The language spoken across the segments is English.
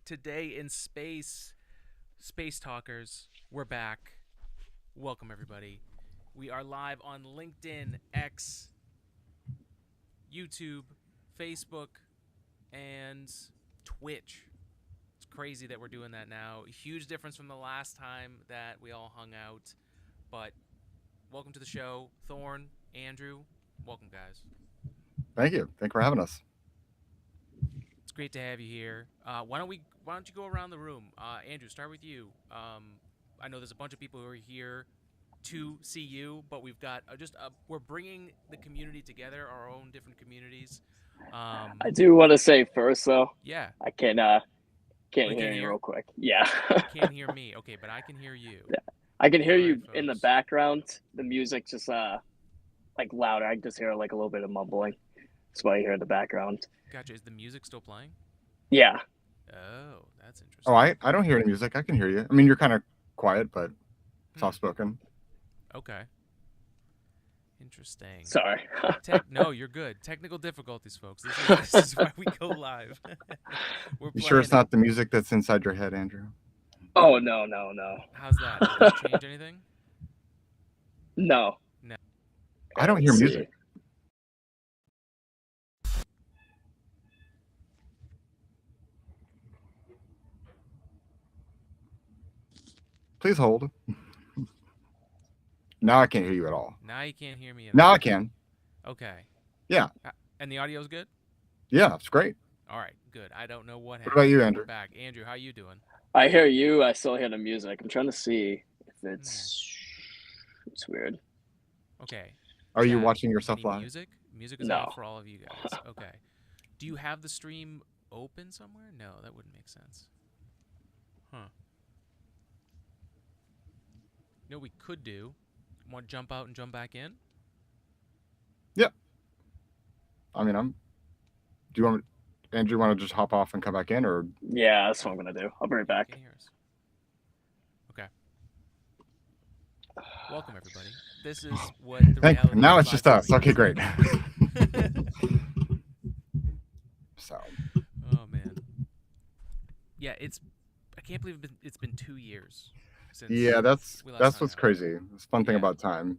Today in space. Space Talkers, we're back. Welcome, everybody. We are live on LinkedIn, X, YouTube, Facebook, and Twitch. It's crazy that we're doing that now. Huge difference from the last time that we all hung out. But welcome to the show, Thorne, Andrew. Welcome, guys. Thank you. Thank you for having us. It's great to have you here. Why don't you go around the room? Andrew, start with you. I know there's a bunch of people who are here to see you, but we've got we're bringing the community together, our own different communities. I do want to say first, though, Yeah. I can't hear you real quick. Yeah. Can't hear me. Okay, but I can hear you. Yeah. I can hear All you right, in the folks. background. The music just like louder. I can just hear like a little bit of mumbling. That's why you hear in the background. Gotcha. Is the music still playing? Yeah. Oh, that's interesting. Oh, I don't hear any music. I can hear you. I mean, you're kind of quiet, but soft spoken. Okay. Interesting. Sorry. No, you're good. Technical difficulties, folks. This is why we go live. You sure it's not the music that's inside your head, Andrew? Oh, no. How's that? Did that change anything? No. I don't hear music. Please hold. Now I can't hear you at all. Now you can't hear me at all. Now I can. Okay. Yeah. And the audio's good? Yeah, it's great. All right, good. I don't know what happened. What about you, Andrew? We're back. Andrew, how you doing? I hear you. I still hear the music. I'm trying to see if it's weird. Okay. Are you watching yourself live? Music? Music is off for all of you guys. Okay. Do you have the stream open somewhere? No, that wouldn't make sense. Huh. You know what we could do? Want to jump out and jump back in? Yep. I mean, do you want Andrew want to just hop off and come back in, or? Yeah, that's what I'm gonna do. I'll be right back. Okay. Welcome, everybody. This is what the reality. Now it's just us. Okay, great. So. Oh man. Yeah, I can't believe it's been 2 years. Since that's what's crazy. It's a fun thing about time.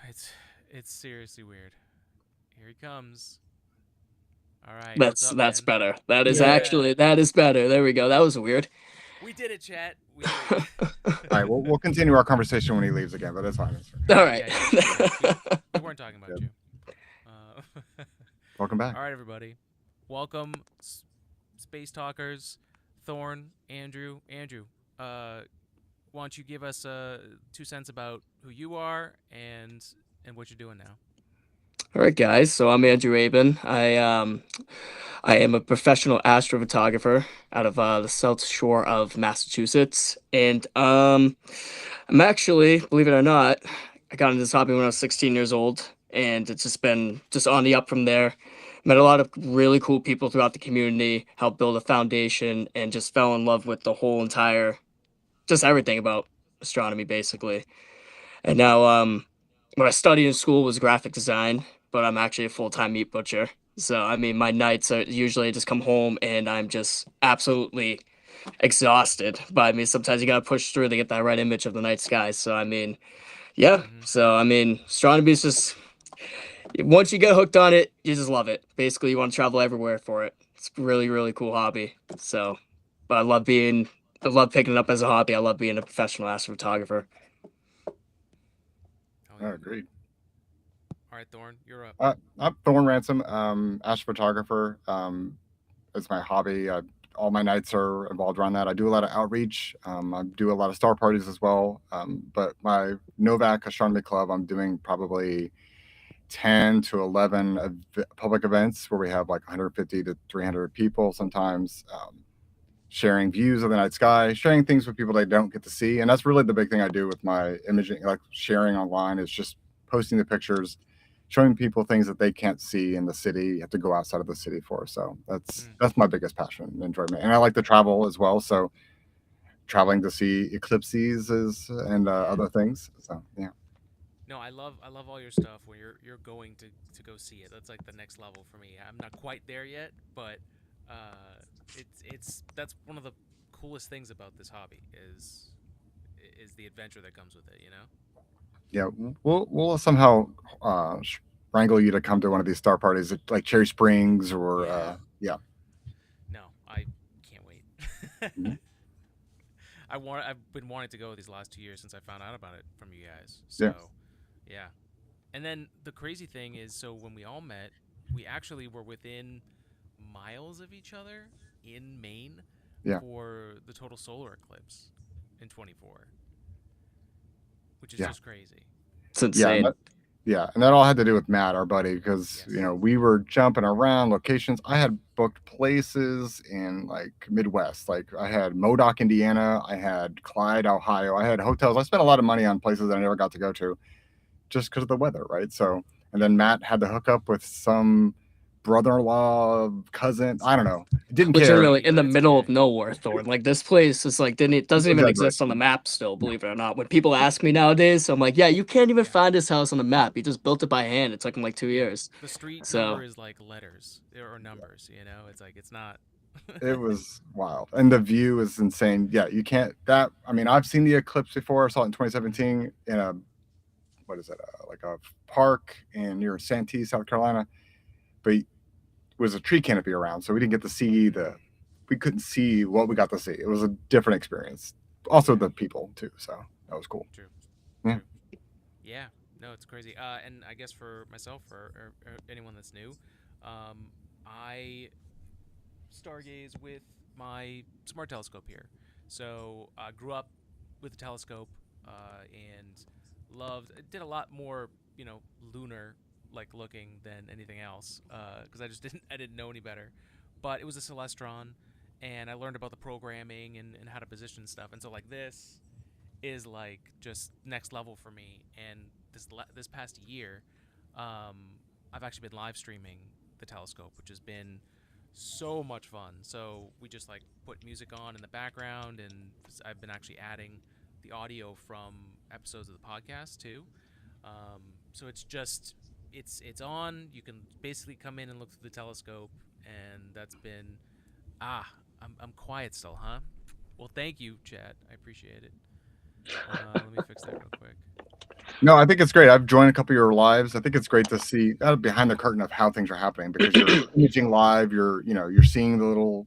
It's seriously weird. Here he comes. All right. That's better. That is that is better. There we go. That was weird. We did it, chat. We did it. All right, we'll continue our conversation when he leaves again, but that's fine. All right. We weren't talking about you. Welcome back. All right, everybody. Welcome, Space Talkers, Thorne, Andrew. Andrew, why don't you give us 2 cents about who you are and what you're doing now? All right, guys. So I'm Andrew Abban. I am a professional astrophotographer out of the South Shore of Massachusetts, and I'm actually, believe it or not, I got into this hobby when I was 16 years old, and it's just been on the up from there. Met a lot of really cool people throughout the community, helped build a foundation, and just fell in love with the whole entire, just everything about astronomy, basically. And now, what I studied in school was graphic design, but I'm actually a full-time meat butcher. So, I mean, my nights are usually I just come home and I'm just absolutely exhausted. But I mean, sometimes you gotta push through to get that right image of the night sky. So, I mean, yeah. Mm-hmm. So, I mean, astronomy is just, once you get hooked on it, you just love it. Basically, you want to travel everywhere for it. It's a really, really cool hobby. So, but I love picking it up as a hobby. I love being a professional astrophotographer. Oh, agreed. All right, Thorne, you're up. I'm Thorne Ransom, astrophotographer. It's my hobby. All my nights are involved around that. I do a lot of outreach. I do a lot of star parties as well. But my Novak Astronomy Club, I'm doing probably 10 to 11 public events where we have like 150 to 300 people sometimes, sharing views of the night sky, sharing things with people they don't get to see. And that's really the big thing I do with my imaging, like sharing online, is just posting the pictures, showing people things that they can't see in the city. You have to go outside of the city for. So that's my biggest passion and enjoyment. And I like to travel as well. So traveling to see eclipses and other things. So, yeah. No, I love all your stuff when you're going to go see it. That's like the next level for me. I'm not quite there yet, but It's that's one of the coolest things about this hobby is the adventure that comes with it. You know. Yeah, we'll somehow wrangle you to come to one of these star parties, like Cherry Springs or Yeah. yeah. No, I can't wait. Mhm. I've been wanting to go these last 2 years since I found out about it from you guys. Yeah, So, yeah. And then the crazy thing is, so when we all met, we actually were within miles of each other in Maine yeah, for the total solar eclipse in 24, which is yeah, just crazy. It's yeah. insane. Yeah, and that all had to do with Matt, our buddy, because Yes. we were jumping around locations. I had booked places in like Midwest, like I had Modoc, Indiana, I had Clyde, Ohio, I had hotels. I spent a lot of money on places that I never got to go to, just because of the weather, right? So, and then Matt had to hook up with some brother-in-law, cousin. I don't know. Didn't care. Legitimately in But the it's middle okay. of nowhere, Thorne. Like this place is like didn't it doesn't even Exaggerate. exist on the map still, No, believe it or not. When people ask me nowadays, I'm like, yeah, you can't even Yeah. find this house on the map. He just built it by hand. It took him like 2 years. The street number So is like letters or numbers, you know? It's like it's not. it was wild, and the view is insane. Yeah, you can't. That I mean, I've seen the eclipse before. I saw it in 2017 in a what is it, like a park in near Santee, South Carolina. But it was a tree canopy around, so we didn't get to see we couldn't see what we got to see. It was a different experience. Also, Yeah. the people too, so that was cool. True. Yeah, True. Yeah. No, it's crazy. And I guess for myself or anyone that's new, I stargaze with my smart telescope here. So I grew up with a telescope and loved. Did a lot more, lunar like looking than anything else because I just didn't know any better. But it was a Celestron, and I learned about the programming and how to position stuff. And so like this is like just next level for me. And this past year, um, I've actually been live streaming the telescope, which has been so much fun. So we just like put music on in the background, and I've been actually adding the audio from episodes of the podcast too. So it's just it's on. You can basically come in and look through the telescope, and that's been ah. I'm quiet still, huh? Well, thank you, Chad. I appreciate it. Let me fix that real quick. no, I think it's great. I've joined a couple of your lives. I think it's great to see behind the curtain of how things are happening because you're imaging live. You're seeing the little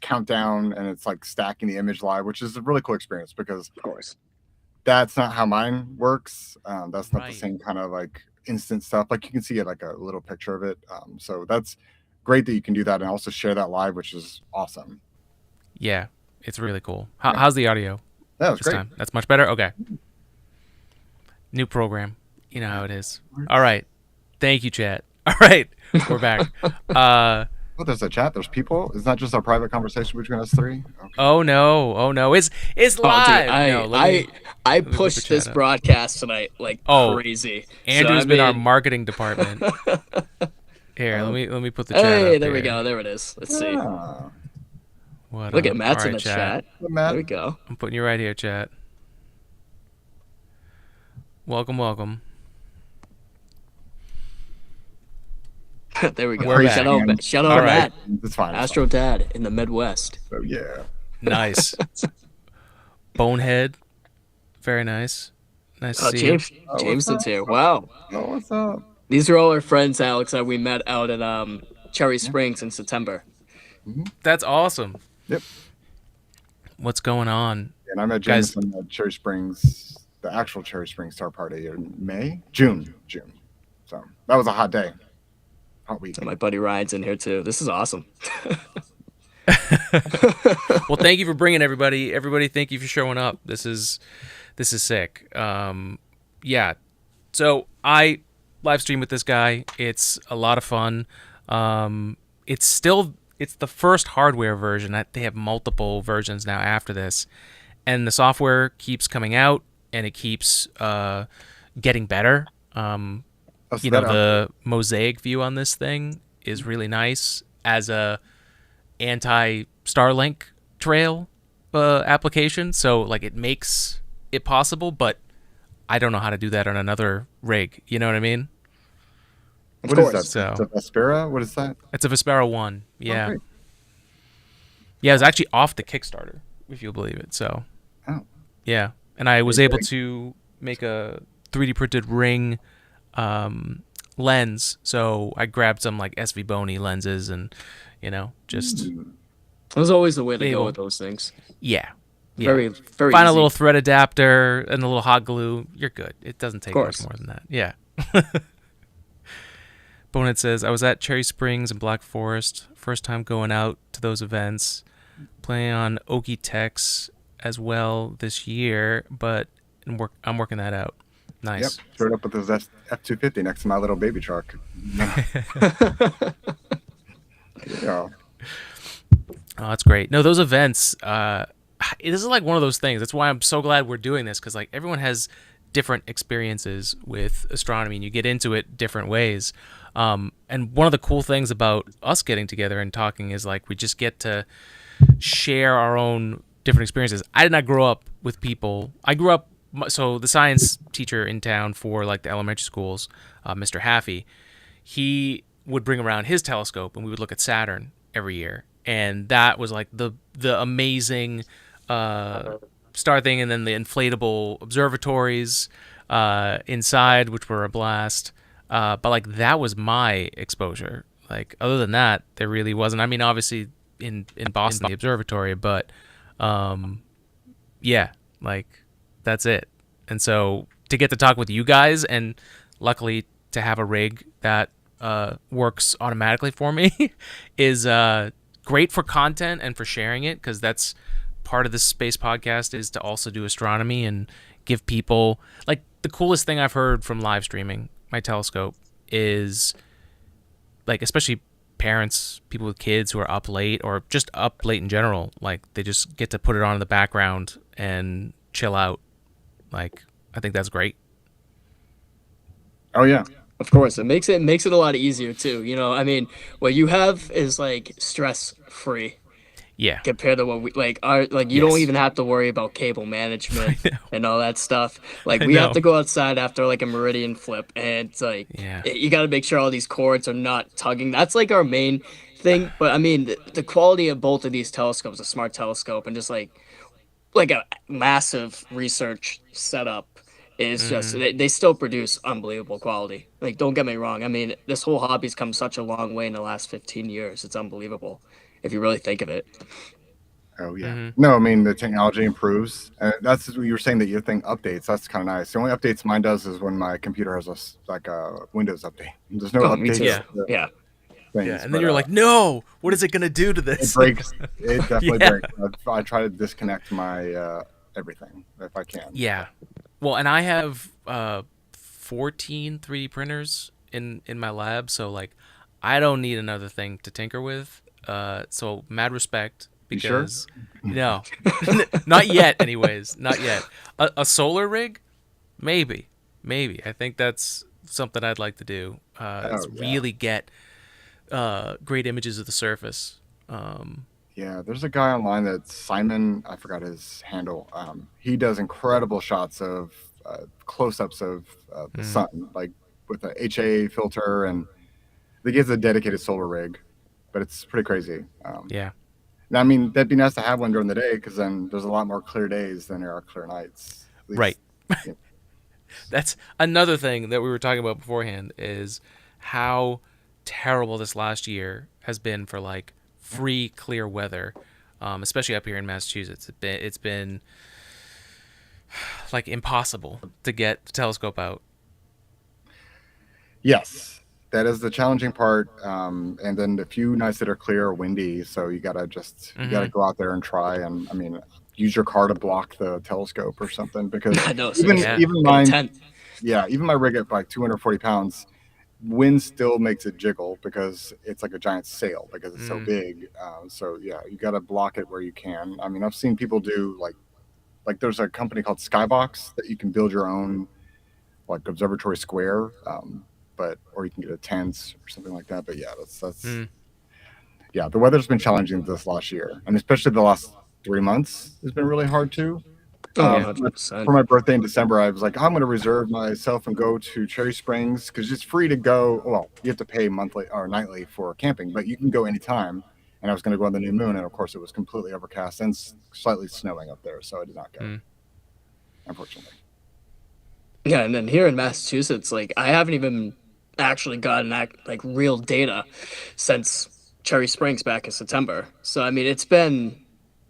countdown, and it's like stacking the image live, which is a really cool experience because of course. that's not how mine works. That's not the Right. same kind of like instant stuff. Like you can see it like a little picture of it. So that's great that you can do that and also share that live, which is awesome. Yeah, it's really cool. Yeah. How's the audio That was this great. time? That's much better. Okay. New program. You know how it is. All right. Thank you, chat. All right, we're back. Oh, there's a chat. There's people. It's not just a private conversation between us three. Okay. Oh no, it's Oh, dude, live. No, I let me put the pushed this chat up. broadcast tonight like Oh, crazy. Andrew's So been I our mean, marketing department. Here, Oh, let me put the chat hey, up there we here. go. There it is. Let's see. yeah. What Look up? at Matt's All in right, the chat. chat. Hey, Matt. There we go. I'm putting you right here, chat. Welcome. There we go. We're back. Shout out All to right. Matt, It's fine. It's Astro Dad in the Midwest. fine. So yeah. Nice. Bonehead. Very nice. Nice to Oh, see you. Oh, what's Jameson's up? here. Wow. Oh, what's up? These are all our friends, Alex, that we met out at Cherry Yeah. Springs in September. That's awesome. Yep. What's going on? And I met Guys- Jameson at Cherry Springs, the actual Cherry Springs Star Party in June. So that was a hot day. Hot week. And my buddy Ryan's in here too. This is awesome. Well, thank you for bringing everybody. Everybody, thank you for showing up. This is sick. Yeah. So I live stream with this guy. It's a lot of fun. It's the first hardware version. They have multiple versions now after this, and the software keeps coming out and it keeps getting better. So The mosaic view on this thing is really nice as a anti Starlink trail application. So like it makes it possible, but I don't know how to do that on another rig. You know what I mean? Of What is that? course. It's So a Vespera? What is that? it's a Vespera 1. Oh, Yeah. great. Yeah, it was actually off the Kickstarter, if you'll believe it. So, Oh, yeah. And I was very able big. to make a 3D printed ring lens. So I grabbed some like SV Bony lenses and, just Hmm. There's always the way to go able. with those things. Yeah. Yeah. Very, very Find a easy. little thread adapter and a little hot glue. You're good. It doesn't Of take much course. more than that. Yeah. Bonnet says, I was at Cherry Springs and Black Forest. First time going out to those events. Planning on Okie Tex as well this year, but I'm working that out. Yep. Nice. Showed up with his F-250 next to my little baby truck. Yeah. Oh, that's great. No, those events, this is like one of those things. That's why I'm so glad we're doing this, because like everyone has different experiences with astronomy and you get into it different ways. And one of the cool things about us getting together and talking is like we just get to share our own different experiences. I did not grow up with people. I grew up, so the science teacher in town for like the elementary schools, Mr. Haffey, he would bring around his telescope and we would look at Saturn every year. And that was like the amazing star thing. And then the inflatable observatories inside, which were a blast. But like that was my exposure. Like other than that, there really wasn't. I mean, obviously in Boston, the observatory, but yeah, like that's it. And so to get to talk with you guys, and luckily to have a rig that works automatically for me is great for content and for sharing it, because that's part of this space podcast is to also do astronomy and give people like the coolest thing I've heard from live streaming my telescope is like, especially parents, people with kids who are up late or just up late in general, like they just get to put it on in the background and chill out. Like I think that's great. Oh yeah. Of course, it makes it a lot easier too. I mean, what you have is like stress free Yeah. compared to what we like you don't Yes. even have to worry about cable management I know. and all that stuff. Like I we have know. to go outside after like a meridian flip, and it's like Yeah. you got to make sure all these cords are not tugging. That's like our main thing. But I mean, the quality of both of these telescopes, a smart telescope and just like a massive research setup, is just Mm-hmm. they still produce unbelievable quality. Like don't get me wrong. I mean, this whole hobby's come such a long way in the last 15 years. It's unbelievable if you really think of it. Oh yeah. Mm-hmm. No, I mean the technology improves. That's what you were saying, that your thing updates. That's kind of nice. The only updates mine does is when my computer has like a Windows update. There's no Oh, me too. updates Yeah. to Yeah. Yeah. things, And then but you're like, no, what is it gonna do to it this? breaks. It definitely Yeah. breaks. I try to disconnect my everything if I can. Yeah. Well, and I have 14 3D printers in my lab, so like I don't need another thing to tinker with. So mad respect, You sure? because no, not yet. Anyways, not yet. A solar rig, maybe. I think that's something I'd like to do. Oh Is yeah. really get great images of the surface. Yeah, there's a guy online that's Simon. I forgot his handle. He does incredible shots of close-ups of the Mm, sun, like with a HA filter, and he gives a dedicated solar rig. But it's pretty crazy. yeah. Now, I mean, that'd be nice to have one during the day, because then there's a lot more clear days than there are clear nights. At Right. least, you know. That's another thing that we were talking about beforehand is how terrible this last year has been for like free clear weather, especially up here in Massachusetts. It's been like impossible to get the telescope out. Yes, that is the challenging part. And then the few nights that are clear are windy, so you gotta Hmm. go out there and try. And I mean, use your car to block the telescope or something, because I know, even seriously. Yeah. even Get a mine, tent. yeah, even my rig at like 240 pounds, wind still makes it jiggle because it's like a giant sail because it's so Mm, big. So yeah, you got to block it where you can. I mean, I've seen people do like there's a company called Skybox that you can build your own like observatory square, but or you can get a tent or something like that. But yeah, that's mm, yeah, the weather's been challenging this last year, and especially the last 3 months has been really hard too. Oh yeah, Yeah. 100%. For my birthday in December, I was like, I'm going to reserve myself and go to Cherry Springs because it's free to go. Well, you have to pay monthly or nightly for camping, but you can go anytime. And I was going to go on the new moon, and of course, it was completely overcast and slightly snowing up there, so I did not go, Mm. unfortunately. Yeah, and then here in Massachusetts, like I haven't even actually gotten like real data since Cherry Springs back in September. So I mean, it's been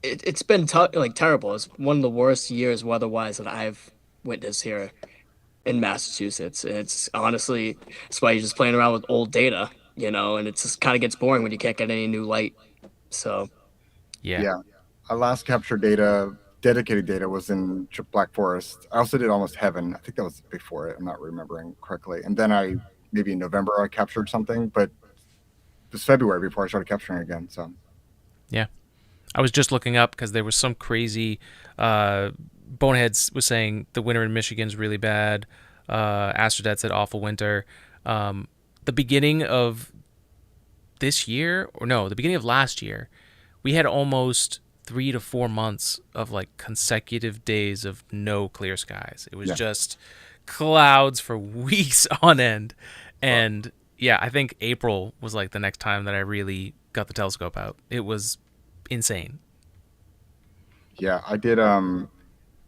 like terrible. It's one of the worst years weather-wise that I've witnessed here in Massachusetts. And it's honestly, that's why you're just playing around with old data, and it just kind of gets boring when you can't get any new light. So, Yeah. Yeah, I last captured data, dedicated data, was in Black Forest. I also did Almost Heaven. I think that was before it. I'm not remembering correctly. And then maybe in November, I captured something, but it was February before I started capturing again. So Yeah. I was just looking up because there was some crazy. Boneheads was saying the winter in Michigan's really bad. Astrodad said awful winter. The beginning of this year, or no, the beginning of last year, we had almost 3 to 4 months of like consecutive days of no clear skies. It was yeah, just clouds for weeks on end. well, And yeah, I think April was like the next time that I really got the telescope out. It was insane. yeah, I did.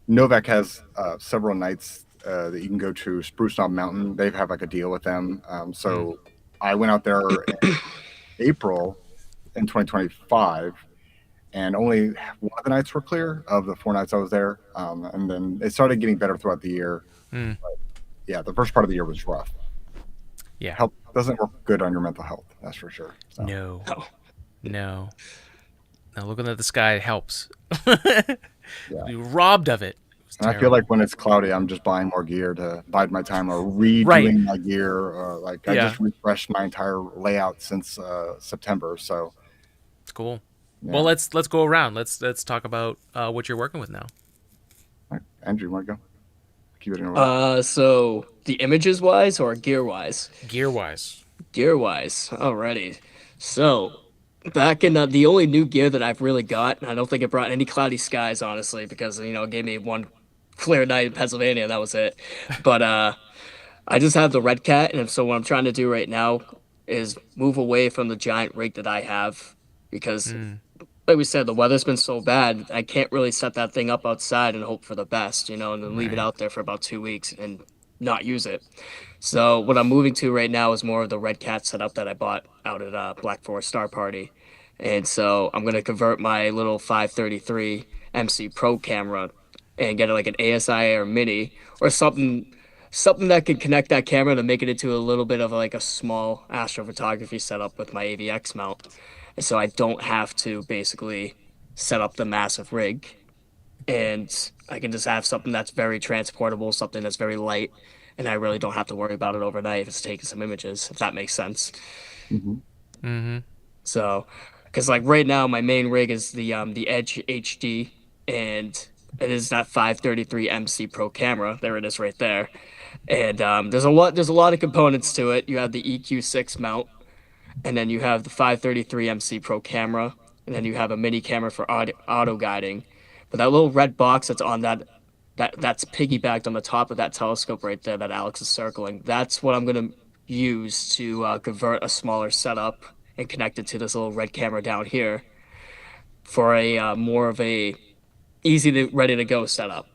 Novak has several nights that you can go to Spruce Knob Mountain. They have like a deal with them. Mm. So I went out there in April in 2025, and only one of the nights were clear of the 4 nights I was there. And then it started getting better throughout the year. Mm. Yeah, the first part of the year was rough. Yeah. Help doesn't work good on your mental health, that's for sure. So No. oh, No. Now looking at the sky helps. yeah. We were robbed of it. It was And I feel terrible. like when it's cloudy, I'm just buying more gear to bide my time, or Right. redoing my gear. Or like I Yeah. just refreshed my entire layout since September. So It's cool. Well, yeah. let's go around. Let's talk about what you're working with now. All right. Andrew, you want to go? Keep it in order. so the images wise or gear wise? Gear wise. Gear wise, alrighty. So back in the only new gear that I've really got, and I don't think it brought any cloudy skies, honestly, because it gave me one clear night in Pennsylvania, and that was it. But I just have the Red Cat, and so what I'm trying to do right now is move away from the giant rig that I have because, Mm. like we said, the weather's been so bad. I can't really set that thing up outside and hope for the best, and then leave it Right. out there for about 2 weeks and not use it. So what I'm moving to right now is more of the Red Cat setup that I bought out at Black Forest Star Party, and so I'm gonna convert my little 533 MC Pro camera and get it like an ASI or mini or something that could connect that camera to make it into a little bit of like a small astrophotography setup with my AVX mount, and so I don't have to basically set up the massive rig, and I can just have something that's very transportable, something that's very light, and I really don't have to worry about it overnight if it's taking some images, if that makes sense. Hmm. Mm-hmm. So, because like right now, my main rig is the Edge HD, and it is that 533 MC Pro camera. There it is, right there. And there's a lot of components to it. You have the EQ6 mount, and then you have the 533 MC Pro camera, and then you have a mini camera for auto guiding. But that little red box that's on that's piggybacked on the top of that telescope right there that Alex is circling. That's what I'm gonna use to convert a smaller setup and connect it to this little red camera down here for a more of a easy to ready to go setup.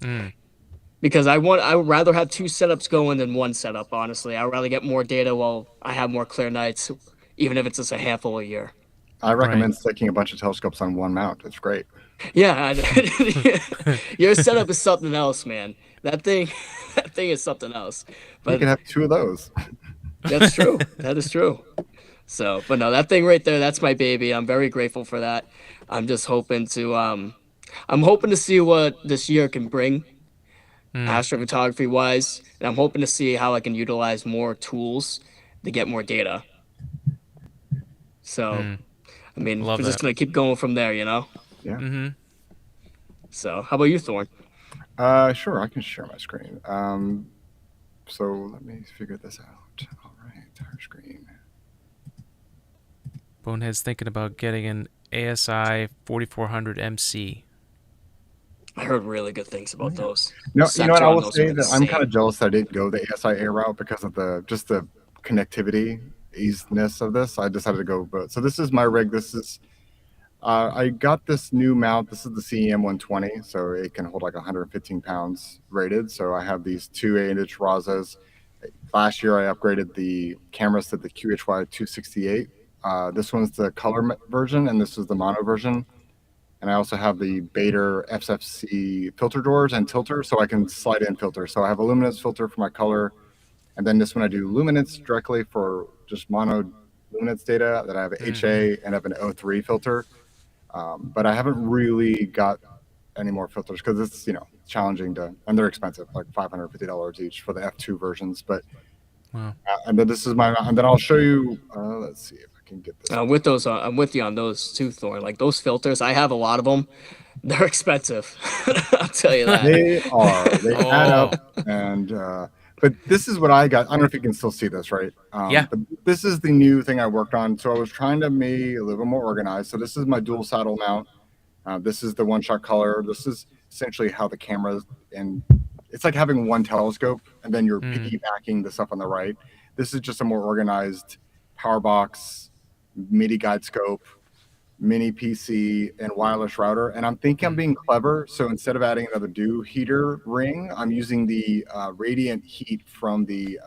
Mm. Because I would rather have two setups going than one setup, honestly. I would rather get more data while I have more clear nights, even if it's just a handful a year. I Right. recommend sticking a bunch of telescopes on one mount. It's great. Yeah, your setup is something else, man. That thing, that thing is something else. You But can have two of those. that's true. That is true. So, but no, that thing right there, that's my baby. I'm very grateful for that. I'm just hoping to, I'm hoping to see what this year can bring Mm. astrophotography wise, and I'm hoping to see how I can utilize more tools to get more data. So, Mm. I mean, Love we're just that. gonna keep going from there. Yeah. Mm-hmm. So, how about you, Thorne? Sure, I can share my screen. So let me figure this out. All right, entire screen. Bonehead's thinking about getting an ASI 4400 MC. I heard really good things about those. No, you know what? Sensor I on will those are say that I'm kind insane. of jealous that I didn't go the ASIA route because of the connectivity easiness of this. I decided to go, but so this is my rig. This is I got this new mount. This is the CEM 120, so it can hold like 115 pounds rated. So I have these two 8-inch Razas. Last year, I upgraded the cameras to the QHY 268. This one's the color version, and this is the mono version. And I also have the Bader FFC filter drawers and tilter, so I can slide in filters. So I have a luminance filter for my color, and then this one I do luminance directly for just mono luminance data. That I have HA and I have an O3 filter. But I haven't really got any more filters because it's challenging to, and they're expensive, like $550 each for the F2 versions. But Wow. and then this is my, and then I'll show you. Let's see if I can get this. With those, I'm with you on those too, Thorne. Like those filters, I have a lot of them. They're expensive. I'll tell you that. They are. They add Oh. up, and but this is what I got. I don't know if you can still see this, right? Yeah. But this is the new thing I worked on. So I was trying to be a little bit more organized. So this is my dual saddle mount. This is the one-shot color. This is essentially how the cameras, and it's like having one telescope, and then you're piggybacking the stuff on the right. This is just a more organized power box, MIDI guide scope, mini PC, and wireless router. And I'm thinking I'm being clever. So instead of adding another dew heater ring, I'm using the radiant heat from the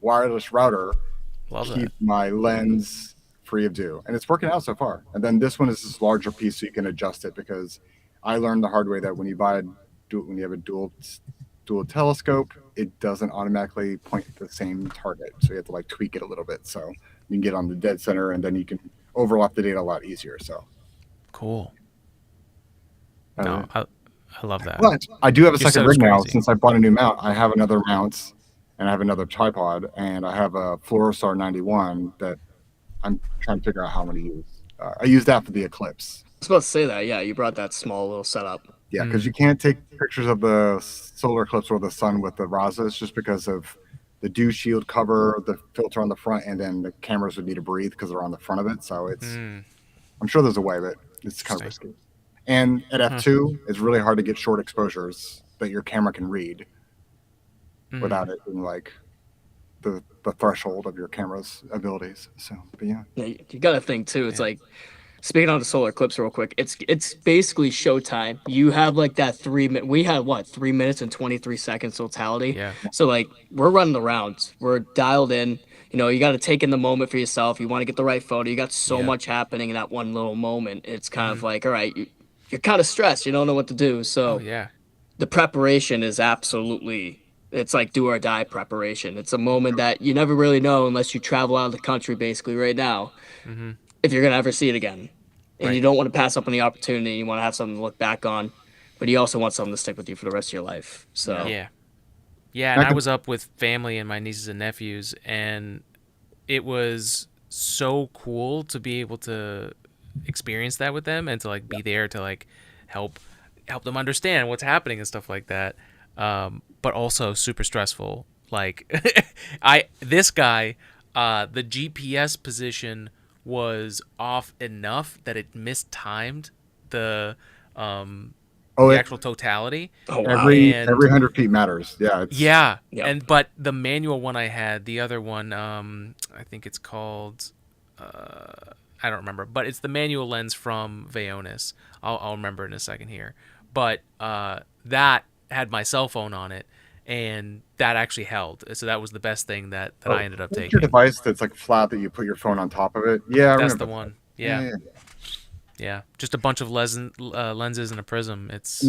wireless router Love to that. keep my lens free of dew. And it's working out so far. And then this one is this larger piece so you can adjust it, because I learned the hard way that when you have a dual telescope, it doesn't automatically point at the same target. So you have to like tweak it a little bit so you can get on the dead center, and then you can overlap the data a lot easier. So Cool. No, I love that. but I do have a You're second so rig now. crazy. Since I bought a new mount, I have another mount, and I have another tripod, and I have a Fluorostar 91 that I'm trying to figure out how I'm going to use. I use that for the eclipse. I was about to say that. Yeah, you brought that small little setup. Yeah, because you can't take pictures of the solar eclipse or the sun with the Razas just because of the dew shield cover, the filter on the front, and then the cameras would need to breathe because they're on the front of it. So it's, I'm sure there's a way, but it's kind of risky. And at f2, it's really hard to get short exposures that your camera can read without it being like the threshold of your camera's abilities. So, but yeah. You got to think too. It's like, speaking on the solar eclipse real quick, it's basically showtime. You have like that 3 minute. We had what 3 minutes and 23 seconds totality. Yeah. So like we're running the rounds. We're dialed in. You know, you got to take in the moment for yourself. You want to get the right photo. You got so much happening in that one little moment. It's kind of like, all right, you're kind of stressed. You don't know what to do. So the preparation is absolutely. It's like do or die preparation. It's a moment that you never really know unless you travel out of the country. Basically, right now. If you're gonna ever see it again, and you don't want to pass up on the opportunity, you want to have something to look back on, but you also want something to stick with you for the rest of your life. So yeah, and I was up with family and my nieces and nephews, and it was so cool to be able to experience that with them and to like be there to like help them understand what's happening and stuff like that. But also super stressful. Like this guy, the GPS position was off enough that it mistimed the actual totality. Every 100 feet matters. Yeah. But the manual one I had, the other one, I think it's called, I don't remember, but it's the manual lens from Vaonis. I'll remember in a second here. But that had my cell phone on it, and that actually held. So that was the best thing that I ended up taking. Your device that's like flat that you put your phone on top of it. Yeah, that's the one. Yeah. Just a bunch of lenses and a prism. It's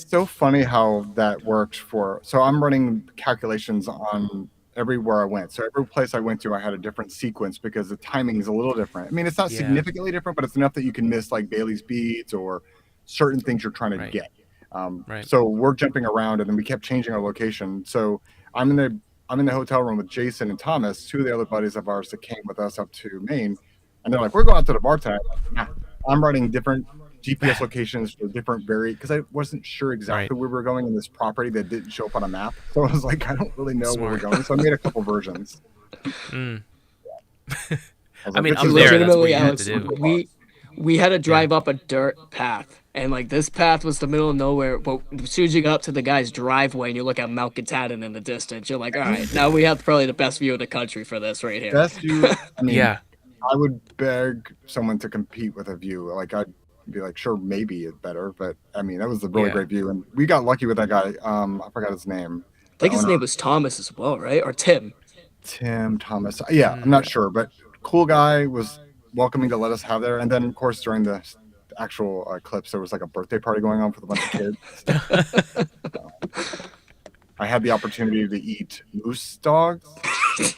so funny how that works for. So I'm running calculations on everywhere I went. So every place I went to, I had a different sequence because the timing is a little different. I mean, it's not significantly different, but it's enough that you can miss like Bailey's beads or certain things you're trying to get. So we're jumping around, and then we kept changing our location. So I'm in the hotel room with Jason and Thomas, two of the other buddies of ours that came with us up to Maine, and they're like, "We're going out to the bar tonight." I'm running different GPS locations for different because I wasn't sure exactly where we were going in this property that didn't show up on a map. So I was like, I don't really know where we're going. So I made a couple versions. I mean, legitimately, Alex, we had to Yeah. drive up a dirt path, and like this path was the middle of nowhere. But as soon as you got up to the guy's driveway and you look at Mount Katahdin in the distance, you're like, all right, now we have probably the best view of the country for this right here. Best view. I mean, Yeah. I would beg someone to compete with a view. Like I'd be like, sure, maybe it's better, but I mean, that was a really Yeah. great view, and we got lucky with that guy. I forgot his name. I The think his owner, name was Thomas as well, right? Or Tim. Tim Thomas. Yeah, I'm Mm. not sure, but cool guy, was welcoming to let us have there. And then, of course, during the actual eclipse, there was like a birthday party going on for the bunch of kids. I had the opportunity to eat moose dogs.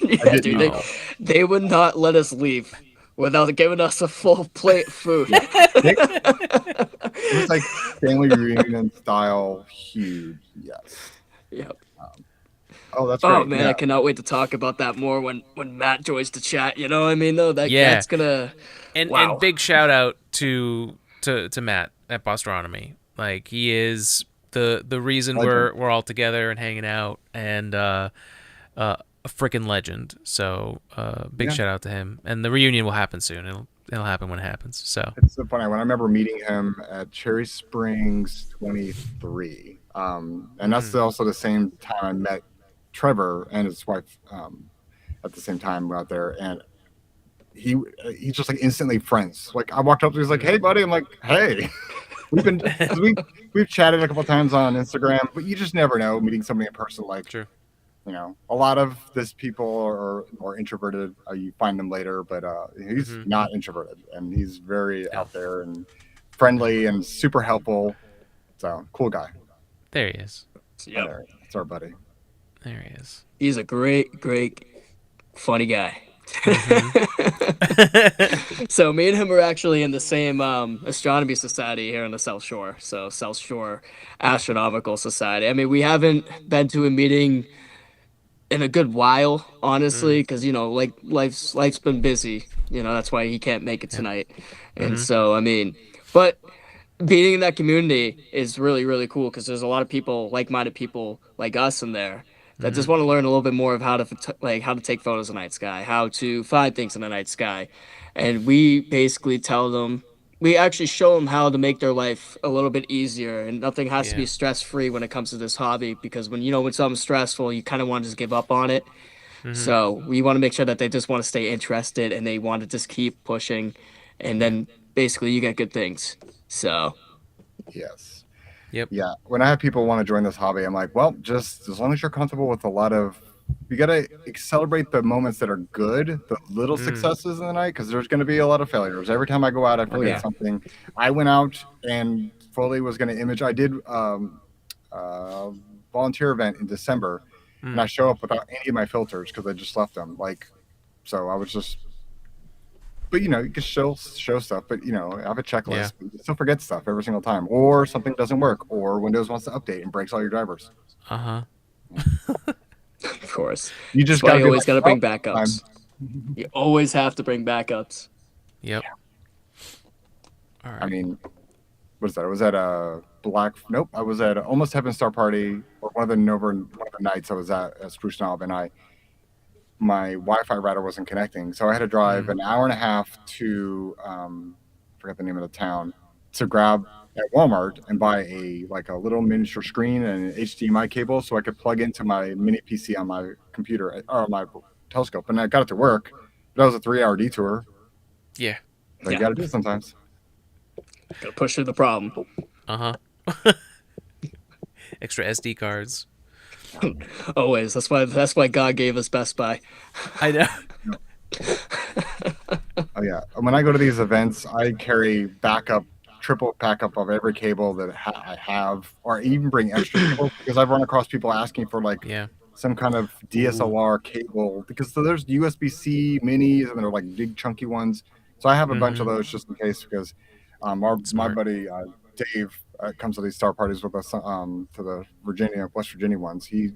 Yeah, I didn't dude, eat Oh. they would not let us leave without giving us a full plate of food. Yeah. It was like family reunion style, huge. Yes. Yep. Oh, that's Oh great. man, Yeah. I cannot wait to talk about that more when Matt joins the chat. You know what I mean? Though Yeah. that's gonna And wow. big shout out to Matt at Astronomy. Like he is the reason Legend. we're all together and hanging out, and a freaking legend. So big Yeah. shout out to him. And the reunion will happen soon. It'll happen when it happens. So It's so funny. When I remember meeting him at Cherry Springs 23, and that's also the same time I met Trevor and his wife at the same time out there, and he's just like instantly friends. Like I walked up to him, he's like, "Hey, buddy." I'm like, "Hey." We've been 'cause we've chatted a couple times on Instagram, but you just never know meeting somebody in person. Like, True. you know, a lot of this people are more introverted. You find them later, but he's not introverted, and he's very out there and friendly and super helpful. So cool guy. There he is. Yep. That's our buddy. There he is. He's a great, funny guy. So me and him are actually in the same astronomy society here in the South Shore. So South Shore Astronomical Society. I mean, we haven't been to a meeting in a good while, honestly, because you know, like life's been busy. You know, that's why he can't make it tonight. And so, I mean, but being in that community is really, really cool because there's a lot of people, like-minded people like us in there that just want to learn a little bit more of how to take photos in the night sky, how to find things in the night sky, and we basically tell them, we actually show them how to make their life a little bit easier, and nothing has to be Yeah. stress-free when it comes to this hobby because when something's stressful, you kind of want to just give up on it. So we want to make sure that they just want to stay interested and they want to just keep pushing, and then basically you get good things. So. Yes. Yep. Yeah. When I have people want to join this hobby, I'm like, well, just as long as you're comfortable with a lot of, you got to celebrate the moments that are good, the little successes in the night, because there's going to be a lot of failures. Every time I go out, I forget something. I went out and fully was going to image. I did volunteer event in December, and I show up without any of my filters because I just left them. Like, so I was just. But you know, you can show stuff, but you know, I have a checklist. Yeah. But you still forget stuff every single time, or something doesn't work, or Windows wants to update and breaks all your drivers. Of course. You just That's why you always got to bring backups. You always have to bring backups. Yep. All right. I mean, what is that? I was at a Nope. I was at Almost Heaven Star Party, or one of the nights I was at Spruce Knob, and my Wi-Fi router wasn't connecting, so I had to drive an hour and a half to I forgot the name of the town to grab at Walmart and buy a little miniature screen and an HDMI cable so I could plug into my mini PC on my computer or my telescope, and I got it to work. But that was a 3-hour detour. Yeah. So you got to do it sometimes. Gotta push through the problem. Extra SD cards. Always. That's why God gave us Best Buy. I know. Oh yeah. When I go to these events, I carry triple backup of every cable that I have, or even bring extra cables because I've run across people asking for some kind of DSLR cable because there's USB-C minis and they're like big chunky ones. So I have a bunch of those just in case because my buddy Dave comes to these star parties with us to the West Virginia ones. He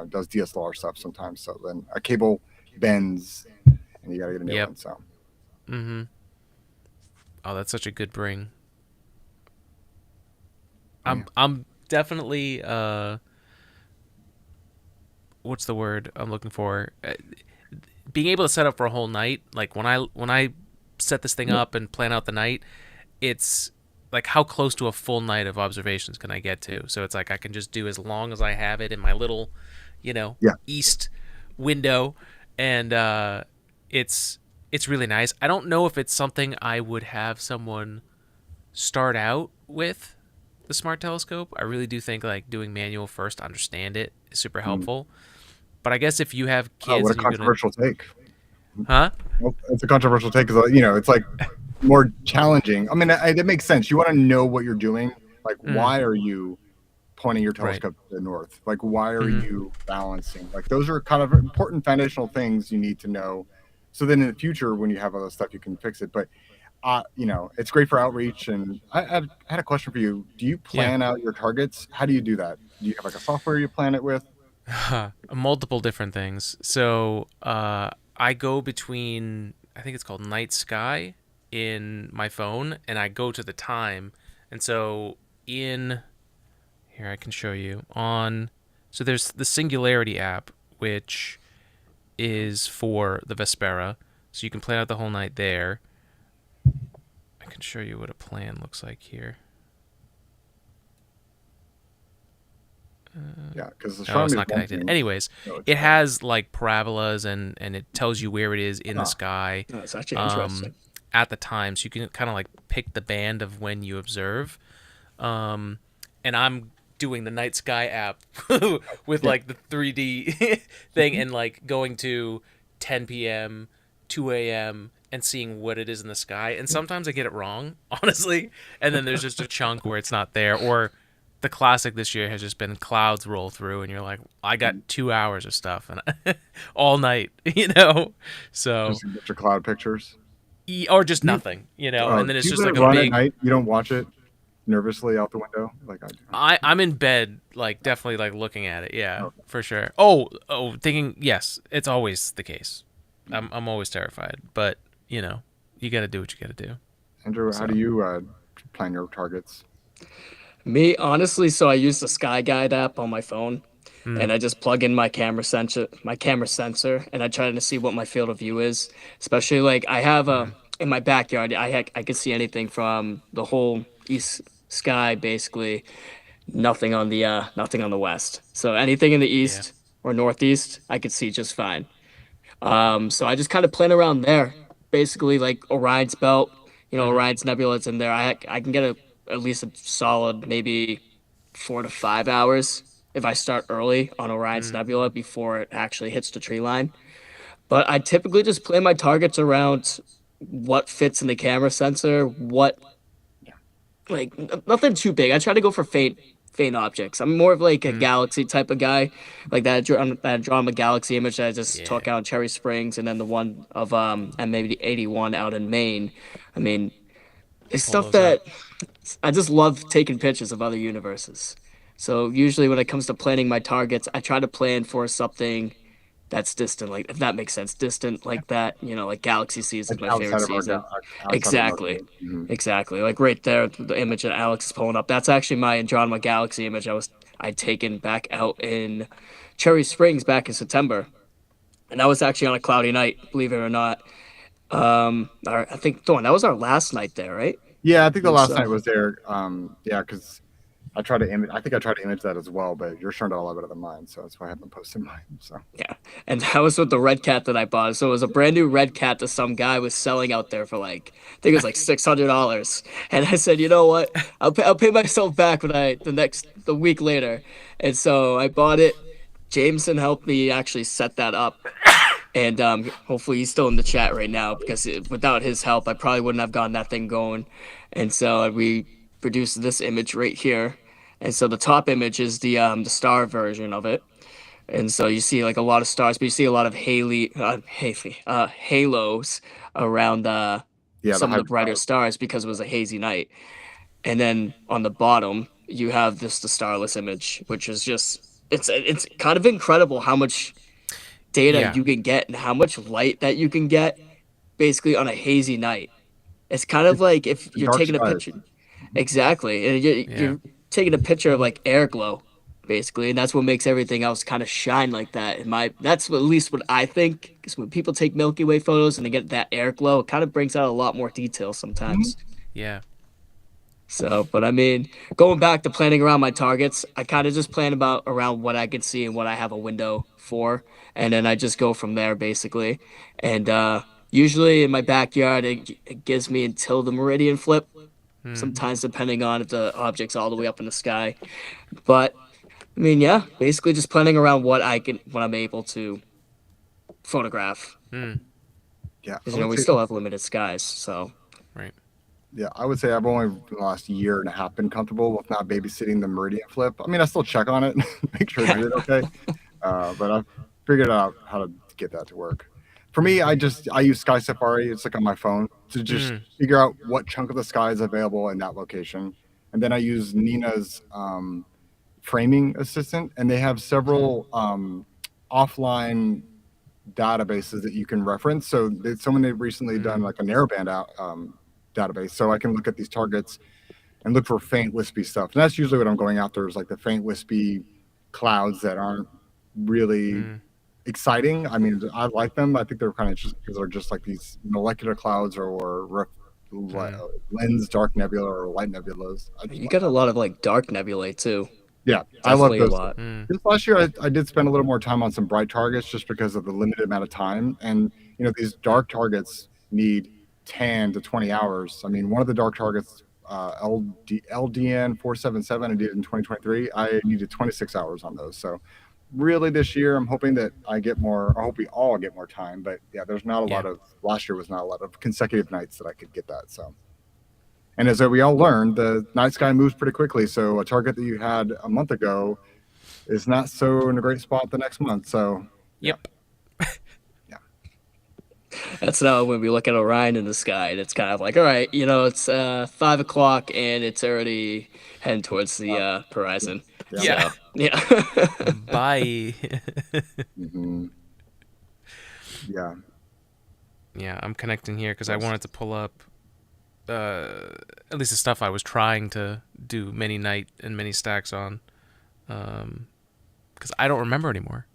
does DSLR stuff sometimes. So then a cable bends and you got to get a new one. So. Oh, that's such a good bring. I'm definitely what's the word I'm looking for? Being able to set up for a whole night, like when I set this thing up and plan out the night, it's like how close to a full night of observations can I get to? So it's like I can just do as long as I have it in my little, Yeah. east window, and it's it's really nice. I don't know if it's something I would have someone start out with the smart telescope. I really do think like doing manual first to understand it is super Mm. helpful. But I guess if you have Oh, kids what a and you're gonna, controversial take. huh? Well, it's a controversial take because it's like more challenging. I mean, it makes sense. You want to know what you're doing. Like, Mm, why are you pointing your right. telescope to the north? Like, why are Mm, you balancing? Like, those are kind of important foundational things you need to know. So then in the future, when you have all this stuff, you can fix it. But it's great for outreach. And I had a question for you. Do you yeah. plan out your targets? How do you do that? Do you have like a software you plan it with? Multiple different things. So I go between, I think it's called night sky in my phone, and I go to the time. And so in here, I can show you on. So there's the Singularity app, which is for the Vespera. So you can plan out the whole night there. I can show you what a plan looks like here. Yeah, because Oh, it's astronomy is not one connected. thing. Anyways, So it's it has like parabolas, and it tells you where it is in the ah, sky, Oh, it's actually um, interesting. at the time, so you can kind of like pick the band of when you observe. Um, and I'm doing the night sky app with yeah. like the 3D thing, and like going to 10 p.m., 2 a.m., and seeing what it is in the sky. And sometimes I get it wrong, honestly. And then there's just a chunk where it's not there. Or the classic this year has just been clouds roll through, and you're like, I got 2 hours of stuff and all night, So, Just a bunch of cloud pictures. or just Do you, nothing, and then do it's you just let it like a run at big. night? You don't watch it nervously out the window like I do. I'm in bed, like definitely like looking at it. Yeah, Oh, for sure. Oh, thinking. Yes, it's always the case. I'm always terrified, but you know, you got to do what you got to do. Andrew, how do So, you plan your targets? Me, honestly, so I use the Sky Guide app on my phone, mm, and I just plug in my camera sensor, and I try to see what my field of view is. Especially like I have a mm, in my backyard, I can see anything from the whole east sky, basically nothing on the west. So anything in the yeah. east or northeast, I could see just fine. So I just kind of plan around there. Basically, like Orion's belt, Hmm. Orion's nebula's in there. I can get at least a solid maybe 4 to 5 hours if I start early on Orion's Mm, Nebula before it actually hits the tree line. But I typically just plan my targets around what fits in the camera sensor, what like nothing too big. I try to go for faint objects. I'm more of like a mm, galaxy type of guy. Like that drawn a galaxy image that I just yeah. took out in Cherry Springs, and then the one of M81 out in Maine. I mean, it's Pull stuff those up. that I just love taking pictures of other universes. So usually when it comes to planning my targets, I try to plan for something that's distant, like if that makes sense, distant like that, like galaxy season Like is my favorite season. outside of our Exactly. field. Mhm. Exactly. Like right there, the image that Alex is pulling up. That's actually my Andromeda Galaxy image I'd taken back out in Cherry Springs back in September. And that was actually on a cloudy night, believe it or not. I think Thorne, that was our last night there, right? Yeah, I I think the think last so. night was there. Yeah, because I try to image. I think I try to image that as well, but yours turned out a lot better than mine, so that's why I haven't posted mine. So Yeah. And that was with the red cat that I bought. So it was a brand new red cat that some guy was selling out there for like, I think it was like $600. And I said, you know what? I'll pay myself back the week later. And so I bought it. Jameson helped me actually set that up. And hopefully he's still in the chat right now because without his help, I probably wouldn't have gotten that thing going. And so we produced this image right here. And so the top image is the star version of it. And so you see like a lot of stars, but you see a lot of halos around yeah, the some of high the brighter stars because it was a hazy night. And then on the bottom, you have the starless image, which is just it's kind of incredible how much data Yeah. you can get and how much light that you can get basically on a hazy night. It's kind of it's like if the you're dark taking a skies. picture. Exactly. And Yeah. you're taking a picture of like air glow, basically, and that's what makes everything else kind of shine like that. That's at least what I think. Because when people take Milky Way photos and they get that air glow, it kind of brings out a lot more detail Mhm. sometimes. Yeah. So, but I mean, going back to planning around my targets, I kind of just plan about around what I can see and what I have a window for, and then I just go from there basically. And usually in my backyard, it gives me until the meridian flip. Hmm. Sometimes depending on if the object's all the way up in the sky. But I mean, yeah, basically just planning around what I'm able to photograph. Hmm. Yeah, Because I you know would we say still have limited skies, so Right. Yeah, I would say I've only in the last year and a half been comfortable with not babysitting the meridian flip. I mean, I still check on it, make sure it's doing okay, but I've figured out how to get that to work. For me, I use Sky Safari. It's like on my phone to just Hmm. figure out what chunk of the sky is available in that location, and then I use Nina's framing assistant, and they have several offline databases that you can reference. So someone had recently done like a narrowband out database, so I can look at these targets and look for faint wispy stuff. And that's usually what I'm going after is like the faint wispy clouds that aren't really Hmm. exciting. I mean, I like them. I think they're kind of just because they're just like these molecular clouds Hmm. lens dark nebula or light nebulas. I just you like got a that. lot of like dark nebulae too. Yeah, I love Definitely a those. lot. Hmm. This last year, I did spend a little more time on some bright targets just because of the limited amount of time. And these dark targets need 10 to 20 hours. I mean, one of the dark targets, LDN 477, I did in 2023. I needed 26 hours on those. So really, this year, I'm hoping that I get more. I hope we all get more time. But yeah, there's not a Yeah. lot of. Last year was not a lot of consecutive nights that I could get that. So. And as we all learned, the night sky moves pretty quickly. So a target that you had a month ago is not so in a great spot the next month. So yeah, Yep. yeah, That's now when we look at Orion in the sky, and it's kind of like, all right, you know, it's 5 o'clock and it's already heading towards the horizon. yeah. Yeah. So yeah. Bye. hmm yeah. Yeah, I'm connecting here because I wanted to pull up at least the stuff I was trying to do many night and many stacks on, because I don't remember anymore.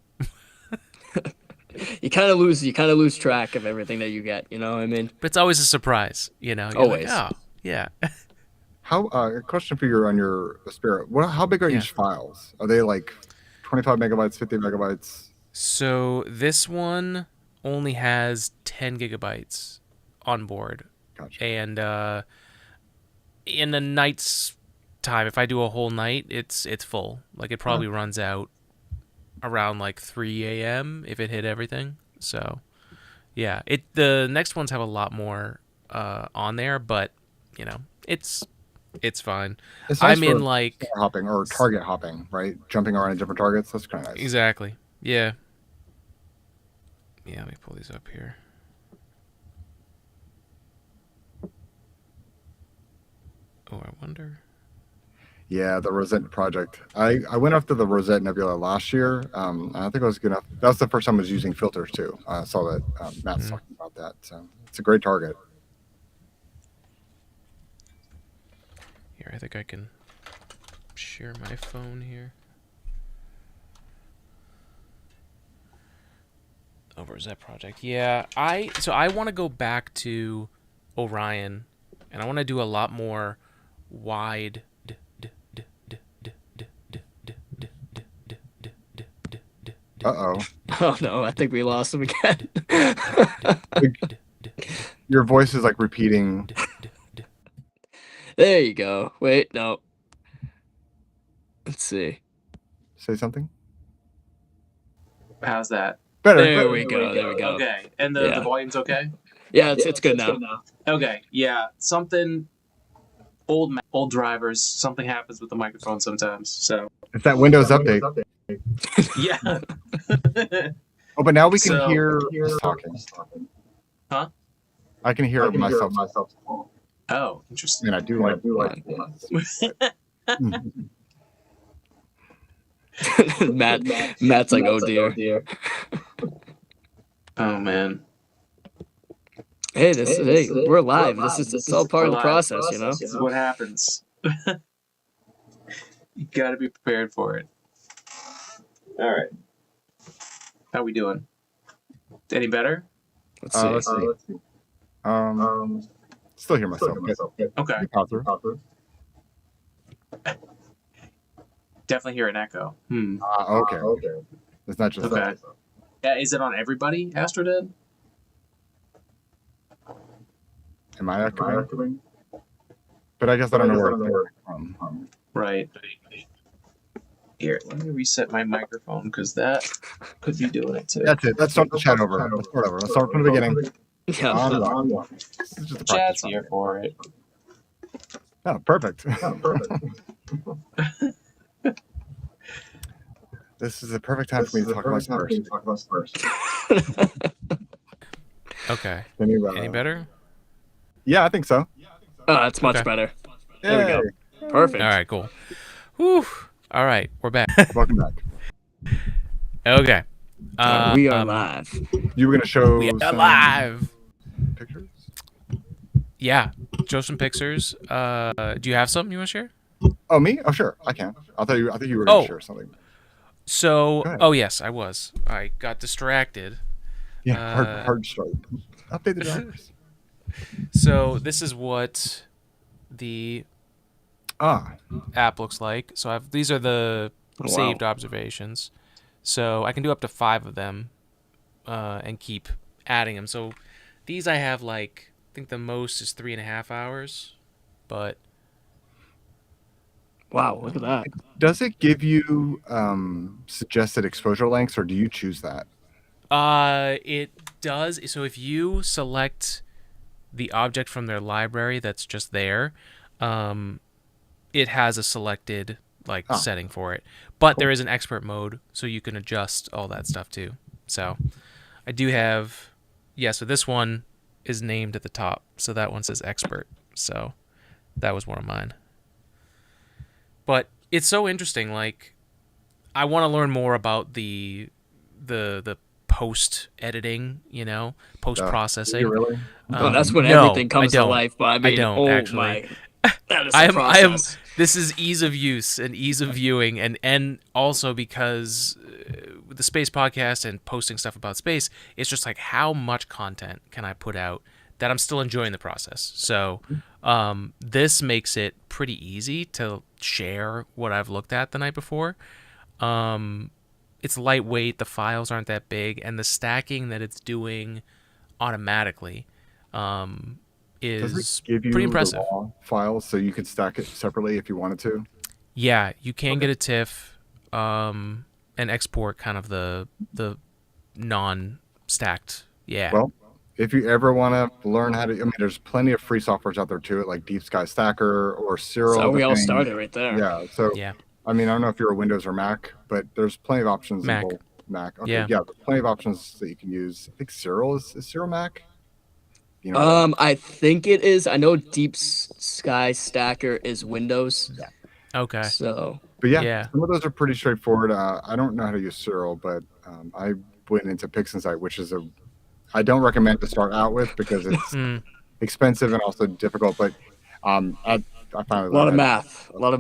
You kind of lose track of everything that you get. You know what I mean? But it's always a surprise, you know. You're like, Always. oh, yeah, How a question for you on your Spirit? What? How big are yeah. each files? Are they like 25 megabytes, 50 megabytes? So this one only has 10 gigabytes on board, Gotcha. and in a night's time, if I do a whole night, it's full. Like it probably runs out around like 3 a.m. if it hit everything. So yeah, the next ones have a lot more on there, but you know, it's fine. It's nice I'm for in like star hopping or target hopping, right? Jumping around at different targets. That's kind of nice. exactly. Yeah. Yeah, let me pull these up here. Oh, I wonder. Yeah, the Rosette project. I went after the Rosette Nebula last year. I think I was good enough. That was the first time I was using filters too. I saw that Matt's Mm. talking about that. So it's a great target. Here, I think I can share my phone here. Oh, Rosette project. Yeah, I want to go back to Orion, and I want to do a lot more wide. Uh Oh no, I think we lost him again. oh. Your voice is like repeating. There you go. Wait, no. Let's see. Say something. How's that? Better. There we go. There we go. Okay, and the Yeah. volume's okay. Yeah, it's good now. Okay, yeah, something old drivers. Something happens with the microphone sometimes. So It's that Windows update. yeah. Oh, but now we can So- hear us talking. Huh? I can hear myself. Oh, I interesting. mean, I do like. Matt's like, oh dear. Oh man. Hey, we're live. It's all part of the process, you know. This is what happens. You got to be prepared for it. All right. How we doing? Any better? Let's see. Let's see. Still hear myself. Okay. Pop through. Definitely hear an echo. Okay. It's not just Okay. that. Yeah, is it on everybody, AstroDead? Am I echoing? But I guess I don't know where it's from. Right. Here, let me reset my microphone because that could be doing it too. That's it. Let's start the chat over. Let's start over. Let's start from the beginning. Yeah. On one. This is just a The chat's practice run. here for it. Oh, perfect. This is the perfect time for me to talk about first. Okay. Any Any better? Yeah, I think so. Oh, that's much Okay. better. There we go. Yay. Perfect. All right, cool. Whew. All right, we're back. Welcome back. Okay. We are live. You were going to show We are some live. pictures? Yeah. Show some pictures. Do you have something you want to share? Oh, me? Oh, sure. I can. I thought you were going to share something. So, Go ahead. oh yes, I was. I got distracted. Yeah, hard start. Update the drivers. So this is what the app looks like. So these are the wow. saved observations. So I can do up to 5 of them and keep adding them. So these I have I think the most is 3.5 hours, but Wow, look at that. Does it give you suggested exposure lengths, or do you choose that? it does. So if you select the object from their library that's just there, it has a selected setting for it. But there is an expert mode, so you can adjust all that stuff too. So I do have, so this one is named at the top. So that one says expert. So that was one of mine. But it's so interesting. I want to learn more about the post editing, post processing. You really? Well, that's when no, everything comes I to don't. life. But I mean, don't, actually. That is a process. This is ease of use and ease of viewing, and also because with the space podcast and posting stuff about space, it's just how much content can I put out that I'm still enjoying the process. So this makes it pretty easy to share what I've looked at the night before. It's lightweight, the files aren't that big, and the stacking that it's doing automatically is give you pretty impressive. The raw files so you could stack it separately if you wanted to? Yeah, you can get a TIFF and export kind of the non-stacked. Yeah. Well, if you ever want to learn how to, there's plenty of free softwares out there too, like Deep Sky Stacker or Cyril. So we all started right there. Yeah. So yeah. I don't know if you're a Windows or Mac, but there's plenty of options Mac. in both Mac. Okay, yeah, there's plenty of options that you can use. I think Cyril is Cyril Mac. I think it is. I know Deep Sky Stacker is Windows. Yeah. Okay. So. But yeah, some of those are pretty straightforward. I don't know how to use Cyril, but I went into PixInsight, which is I don't recommend to start out with because it's expensive and also difficult. But I found a lot of math involved. A lot of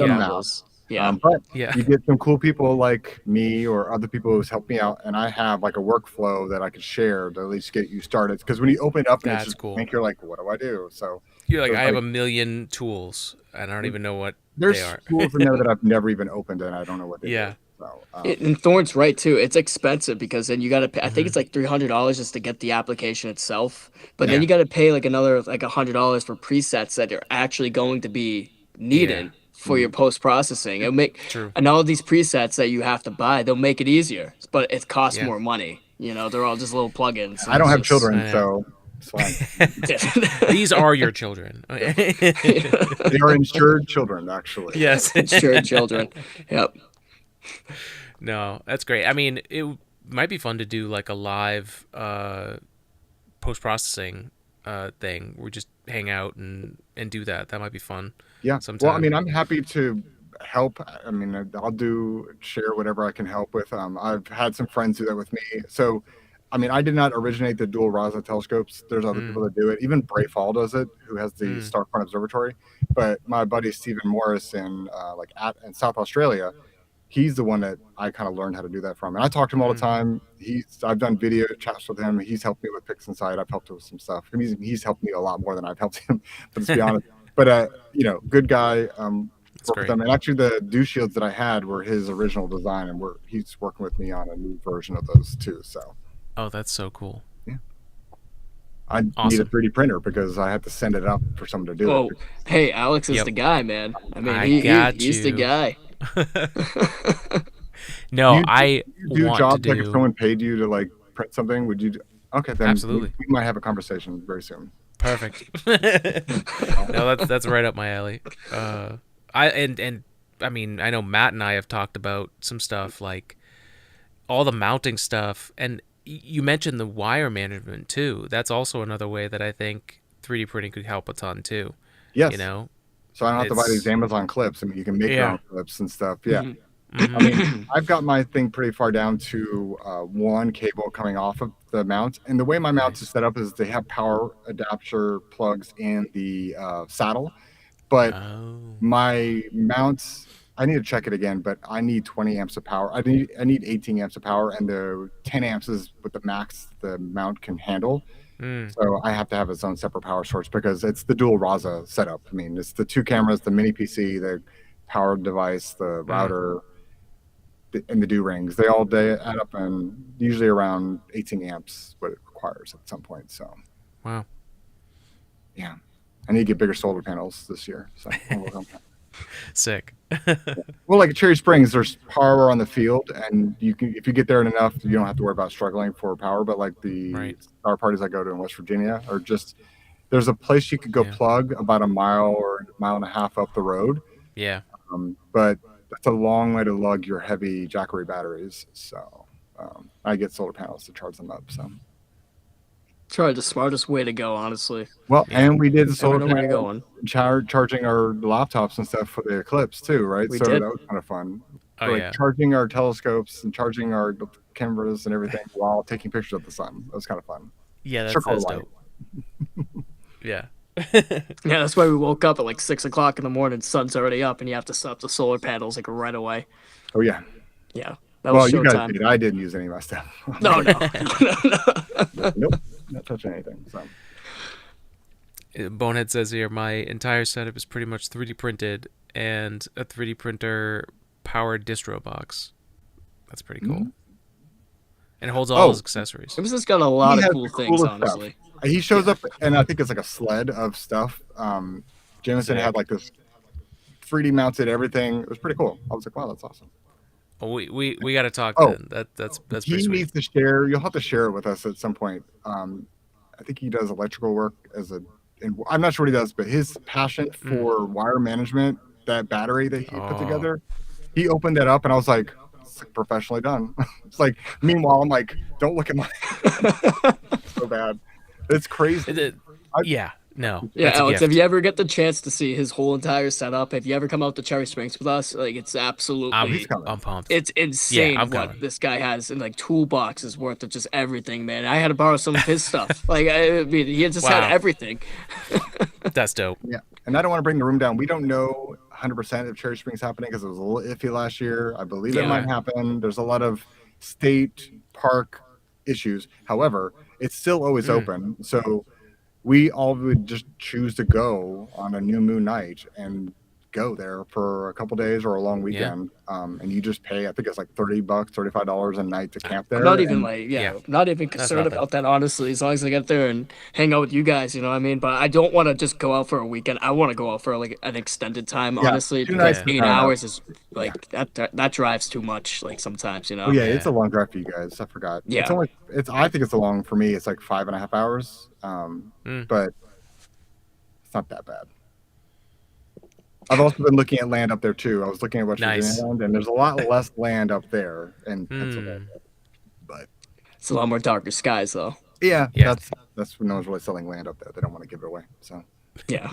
math. Yeah. But you get some cool people like me or other people who's helped me out, and I have a workflow that I could share to at least get you started. Because when you open it up, and it's just cool. you're like, what do I do? So you're I have a million tools, and I don't even know what there's they are. tools in there that I've never even opened, and I don't know what they do. So, and Thorne's right too. It's expensive because then you got to pay. I think it's $300 just to get the application itself, but then you got to pay another $100 for presets that are actually going to be needed for your post processing. It'll make and all of these presets that you have to buy, they'll make it easier, but it costs more money. They're all just little plugins. I don't have children, so it's fine. These are your children. They are insured children, actually. Yes, insured children. Yep. No, that's great. It might be fun to do a live post-processing thing. We just hang out and do that. That might be fun. Yeah. Sometime. Well, I'm happy to help. I'll share whatever I can help with. I've had some friends do that with me. So, I did not originate the dual Rasa telescopes. There's other people that do it. Even Brayfall does it, who has the Starfront Observatory. But my buddy Stephen Morris in South Australia, he's the one that I kind of learned how to do that from. And I talk to him all the time. I've done video chats with him. He's helped me with PixInsight. I've helped him with some stuff. He's helped me a lot more than I've helped him, but let's be honest. But, good guy. That's work with great. him. And actually, the dew shields that I had were his original design, and he's working with me on a new version of those too. So Oh, that's so cool. I need a Awesome. 3D printer because I have to send it up for someone to do Oh, it. hey, Alex is Yep. the guy, man. I mean, I got he's the you. guy. No, Do I you do want to jobs like if do. someone paid you to like print something? Would you? Okay, then Absolutely. we might have a conversation very soon. Perfect. No, that's right up my alley. I mean, I know Matt and I have talked about some stuff like all the mounting stuff, and you mentioned the wire management too. That's also another way that I think 3D printing could help a ton too. Yes. You know, So I don't have to buy it's these Amazon clips. I mean, you can make your Yeah. own clips and stuff. Yeah. Mhm. I mean, I've got my thing pretty far down to one cable coming off of the mount. And the way my mount is set up is they have power adapter plugs in the saddle. But Oh. my mounts, I need to check it again, but I need 20 amps of power. I need 18 amps of power, and the 10 amps is what the max the mount can handle. Mm. So I have to have its own separate power source because it's the dual Raza setup. I mean, it's the two cameras, the mini PC, the power device, the router, and the dew rings. They add up and usually around 18 amps, what it requires at some point. So Wow. yeah, I need to get bigger solar panels this year. So I'll work on that. Sick. Well, like Cherry Springs, there's power on the field, and you can if you get there enough, you don't have to worry about struggling for power. But like the Right. star parties I go to in West Virginia are just there's a place you could go Yeah. plug about a mile or a mile and a half up the road, Yeah. but that's a long way to lug your heavy Jackery batteries. So I get solar panels to charge them up. So It's probably the smartest way to go, honestly. well, Yeah. and we did the Never solar know where you're panel going. charging our laptops and stuff for the eclipse too, right? We So did. that was kind of fun. Oh Like yeah. charging our telescopes and charging our cameras and everything while taking pictures of the sun. That was kind of fun. Yeah, that's Circle that's light. dope. Yeah. Yeah, that's why we woke up at like 6 o'clock in the morning. Sun's already up, and you have to set up the solar panels like right away. Oh yeah. Yeah, that Well, was you guys showtime. did. I didn't use any of my stuff. No, no. Nope. Not touching anything. So Bonehead says here, my entire setup is pretty much 3D printed and a 3D printer powered distro box. That's pretty cool. And it holds all Oh. his accessories. It was just got a lot He of has cool the things, coolest honestly. he shows up, and I think it's like a sled of stuff. Jameson Sick. had like this 3D mounted everything. It was pretty cool. I was like, wow, that's awesome. Oh, we got to talk Oh. then. That's pretty He sweet. needs to share. You'll have to share it with us at some point. I think he does electrical work and I'm not sure what he does, but his passion for wire management, that battery that he put Oh. together, he opened that up, and I was like, it's like professionally done. It's like, meanwhile, I'm like, don't look at my so bad. It's crazy. Yeah. No. Yeah, that's a Alex, gift. if you ever get the chance to see his whole entire setup, if you ever come out to Cherry Springs with us, like it's absolutely, He's coming. I'm pumped. it's insane I'm what coming. this guy has in like toolboxes worth of just everything, man. I had to borrow some of his stuff. Like I mean, he just had Wow. everything. That's dope. Yeah, and I don't want to bring the room down. We don't know 100% if Cherry Springs happening because it was a little iffy last year. I believe it Yeah. might happen. There's a lot of state park issues. However, it's still always open. So we all would just choose to go on a new moon night and go there for a couple days or a long weekend. And you just pay, I think it's like $30, $35 a night to camp there. I'm not even and- like, Yeah. not even concerned nothing. about that, honestly, as long as I get there and hang out with you guys, you know what I mean? But I don't want to just go out for a weekend. I want to go out for like an extended time, Yeah, honestly, 2 because nights is 8 not enough. hours is like, that drives too much, like sometimes, you know? Oh yeah, Yeah. it's a long drive for you guys. I forgot. Yeah. I think it's a long for me. It's like 5.5 hours. But it's not that bad. I've also been looking at land up there too. I was looking at West Nice. Virginia land, and there's a lot less land up there in Pennsylvania. But It's a lot more darker skies, though. yeah, Yeah. that's when no one's really selling land up there. They don't want to give it away. So Yeah.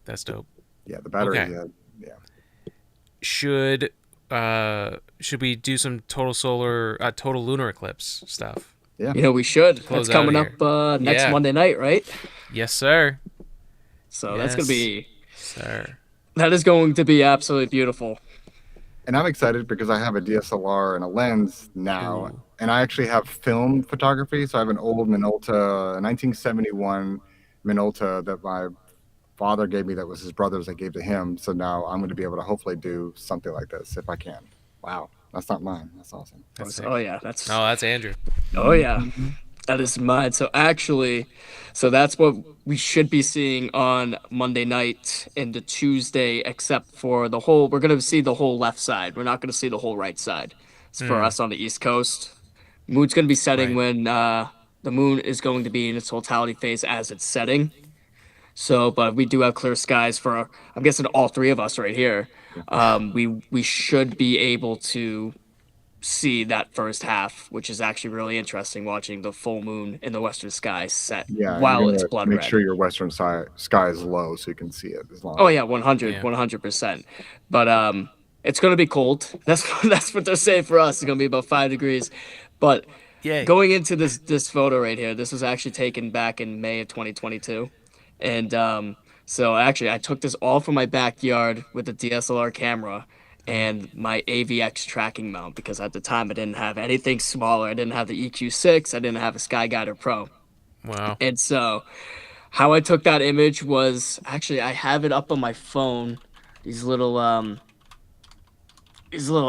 That's dope. yeah, the battery. Okay. Should we do some total lunar eclipse stuff? Yeah. You know, we should. Close That's coming out up next Yeah. Monday night, right? Yes, sir. So that's going Yes. to be, Sir. that is going to be absolutely beautiful. And I'm excited because I have a DSLR and a lens now, Ooh. and I actually have film photography. So I have an old Minolta, 1971 Minolta that my father gave me that was his brother's that gave to him. So now I'm going to be able to hopefully do something like this if I can. Wow, that's not mine. That's awesome. That's sick. Oh yeah, that's That's Andrew. oh yeah, that is mine. So actually, so that's what we should be seeing on Monday night into Tuesday, except for the whole. We're gonna see the whole left side. We're not gonna see the whole right side. It's for us on the East Coast. Moon's gonna be setting Right. when the moon is going to be in its totality phase as it's setting. So, but we do have clear skies for, I'm guessing, all three of us right here. We should be able to see that first half, which is actually really interesting watching the full moon in the western sky set Yeah, while you're it's gonna blood make red. sure your western sky is low so you can see it as long. Oh yeah, 100, Yeah. 100%. But it's gonna be cold. That's what they're saying for us. It's gonna be about 5 degrees. But Yay. going into this photo right here, this was actually taken back in May of 2022, and so actually I took this all from my backyard with a DSLR camera and my AVX tracking mount because at the time I didn't have anything smaller. I didn't have the EQ6. I didn't have a Skyguider Pro, Wow. and so how I took that image was actually I have it up on my phone. These little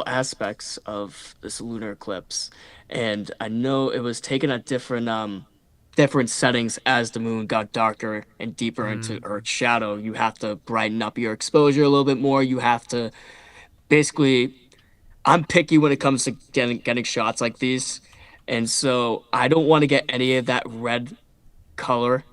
aspects of this lunar eclipse, and I know it was taken at different settings as the moon got darker and deeper into Earth's shadow. You have to brighten up your exposure a little bit more. You have to basically. I'm picky when it comes to getting shots like these, and so I don't want to get any of that red color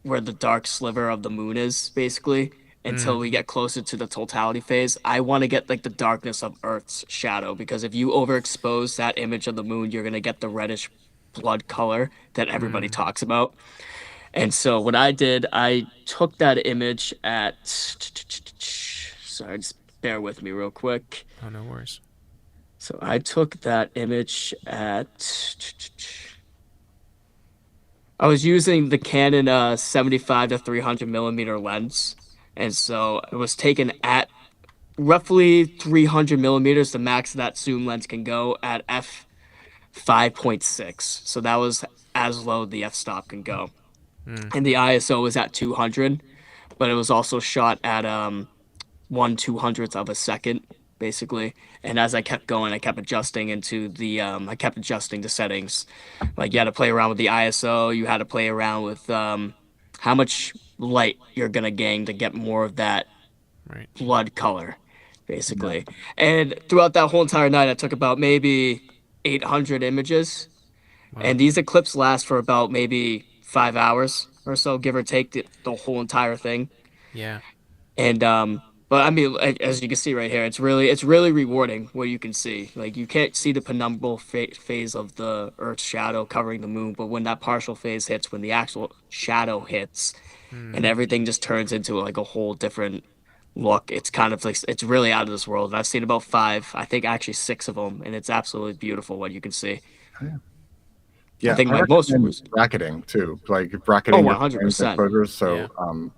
where the dark sliver of the moon is basically until we get closer to the totality phase. I want to get like the darkness of Earth's shadow because if you overexpose that image of the moon, you're going to get the reddish blood color that everybody talks about. And so what I did, I took that image at sorry, just bear with me real quick. Oh, no worries. So I took that image at I was using the Canon 75 to 300 millimeter lens, and so it was taken at roughly 300 millimeters. The max that zoom lens can go at f 5.6. So that was as low the f-stop can go, and the ISO was at 200, but it was also shot at 1/200th of a second basically. And as I kept going, I kept adjusting I kept adjusting the settings. Like you had to play around with the ISO, you had to play around with how much light you're gonna gain to get more of that Right. blood color, basically. And throughout that whole entire night, I took about maybe 800 images. And these eclipses last for about maybe 5 hours or so, give or take the whole entire thing. Yeah. And but I mean, as you can see right here, it's really rewarding what you can see. Like you can't see the penumbral phase of the Earth's shadow covering the moon, but when that partial phase hits, when the actual shadow hits, and everything just turns into like a whole different look, it's kind of like it's really out of this world. And I've seen about 5, I think actually 6 of them, and it's absolutely beautiful what you can see. Yeah, I think my recommend most bracketing too, like bracketing Oh, your frames 100%. and exposures. So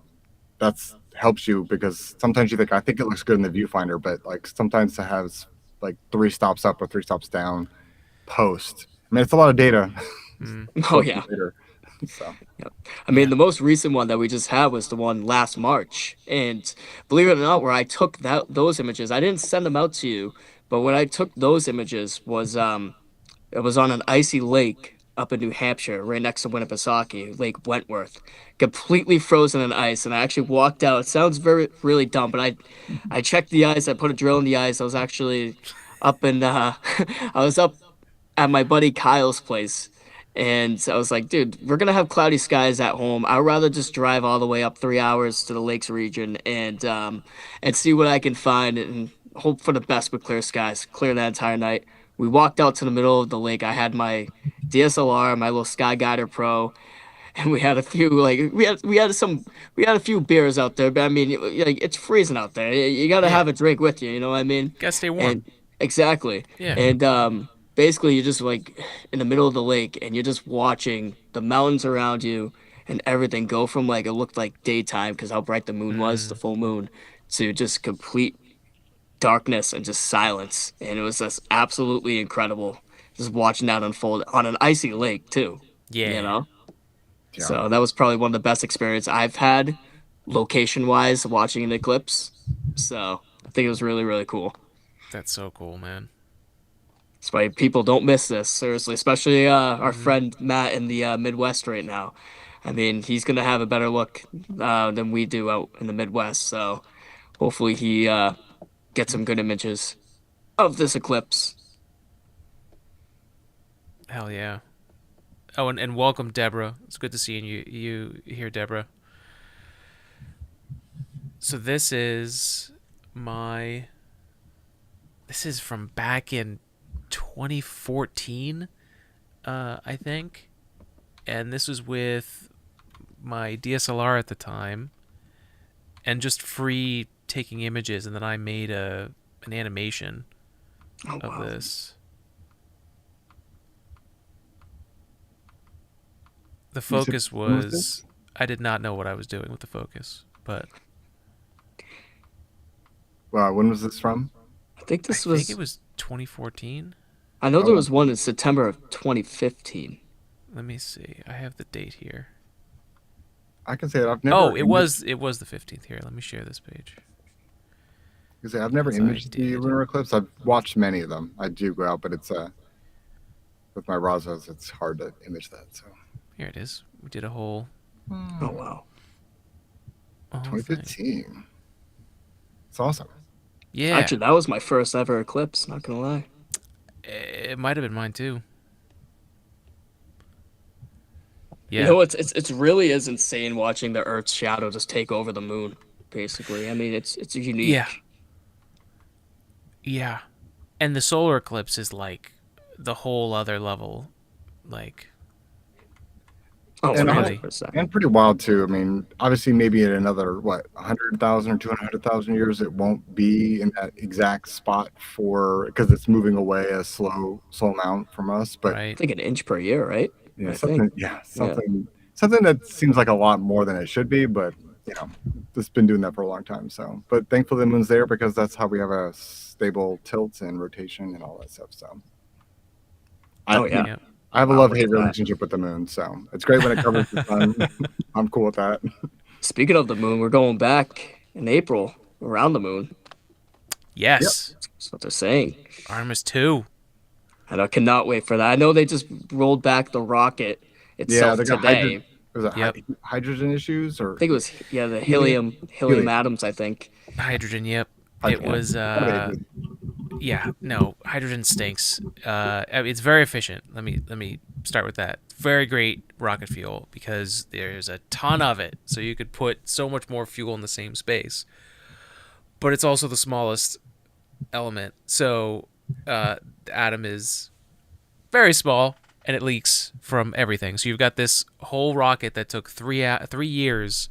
that's helps you because sometimes you think I think it looks good in the viewfinder, but like sometimes it has like 3 stops up or 3 stops down post. I mean, it's a lot of data. Oh yeah. Later, so. I mean, the most recent one that we just had was the one last March, and believe it or not, where I took those images, I didn't send them out to you, but when I took those images was it was on an icy lake up in New Hampshire, right next to Winnipesaukee, Lake Wentworth, completely frozen in ice. And I actually walked out. It sounds really dumb, but I checked the ice. I put a drill in the ice. I was actually up in I was up at my buddy Kyle's place. And I was like, dude, we're gonna have cloudy skies at home. I'd rather just drive all the way up 3 hours to the lakes region and see what I can find and hope for the best with clear skies. Clear that entire night. We walked out to the middle of the lake. I had my DSLR, my little Skyguider Pro, and we had a few we had a few beers out there. But I mean, like it's freezing out there. You gotta have a drink with you. You know what I mean? Gotta stay warm. And exactly. Yeah. And basically, you're just like in the middle of the lake, and you're just watching the mountains around you and everything go from like it looked like daytime because how bright the moon was, the full moon, to just complete darkness and just silence. And it was just absolutely incredible just watching that unfold on an icy lake too. Yeah. You know? Yeah. So that was probably one of the best experiences I've had location-wise watching an eclipse. So I think it was really, really cool. That's so cool, man. That's why people don't miss this, seriously, especially our Mhm. friend Matt in the Midwest right now. I mean, he's gonna have a better look than we do out in the Midwest. So hopefully he gets some good images of this eclipse. Hell yeah. Oh, and welcome, Deborah. It's good to see you here, Deborah. So this is from back in 2014, I think, and this was with my DSLR at the time, and just free taking images, and then I made an animation Oh of wow! this. The You said focus when was was this? I did not know what I was doing with the focus, but When was this from? I think I this think it was. was 2014. I know there Oh, was one in September of 2015. Let me see. I have the date here. I can say that I've Oh, never imaged. it was the 15th here. Let me share this page. Because I've never Yes, I imaged the did. lunar eclipse. I've watched many of them. I do go out, but it's with my Razos, it's hard to image that. So Here it is. We did a whole Oh wow! thing. 2015. It's awesome. Yeah. Actually, that was my first ever eclipse. Not gonna lie. It might have been mine too. You Yeah. know, it's really is insane watching the Earth's shadow just take over the moon. Basically, I mean, it's Yeah. unique. Yeah. And the solar eclipse is like the whole other level. Like, Oh, it's And really. 100%. and pretty wild too. I mean, obviously, maybe in another 100,000 or 200,000 years, it won't be in that exact spot for because it's moving away a slow amount from us. But I Right. think an inch per year, right? yeah, I think. yeah, Yeah. something that seems like a lot more than it should be. But it's been doing that for a long time. So, but thankfully, the moon's there because that's how we have a stable tilt and rotation and all that stuff. So, Oh yeah. Yeah. I have a Wow, look love-hate at that. relationship with the moon, so it's great when it covers the sun. I'm cool with that. Speaking of the moon, we're going back in April around the moon. Yep. Yes. That's what they're saying. Artemis 2. And I cannot wait for that. I know they just rolled back the rocket Yeah, itself they got today. Yep. hydrogen issues or I think it was the helium? helium atoms, I think. Hydrogen, yep. It Hydrogen. was Okay, yeah, no, hydrogen stinks. I mean, it's very efficient. Let me start with that. Very great rocket fuel because there's a ton of it, so you could put so much more fuel in the same space. But it's also the smallest element, so the atom is very small and it leaks from everything. So you've got this whole rocket that took 3 years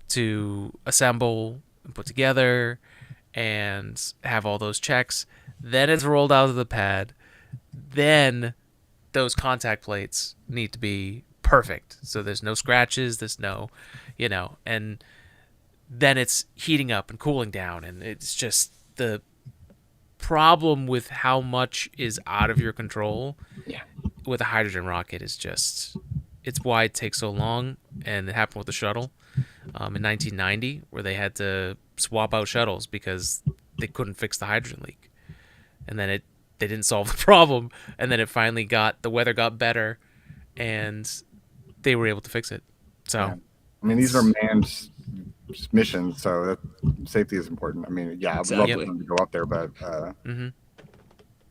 to assemble and put together and have all those checks. Then it's rolled out of the pad. Then those contact plates need to be perfect. So there's no scratches, there's no, and then it's heating up and cooling down. And it's just the problem with how much is out of your control Yeah. with a hydrogen rocket is just, it's why it takes so long. And it happened with the shuttle in 1990, where they had to swap out shuttles because they couldn't fix the hydrogen leak. And then they didn't solve the problem, and then it finally the weather got better, and they were able to fix it. So, Yeah. I mean, these are manned missions, so safety is important. I mean, yeah, I would love for Exactly. them to go up there, but hmm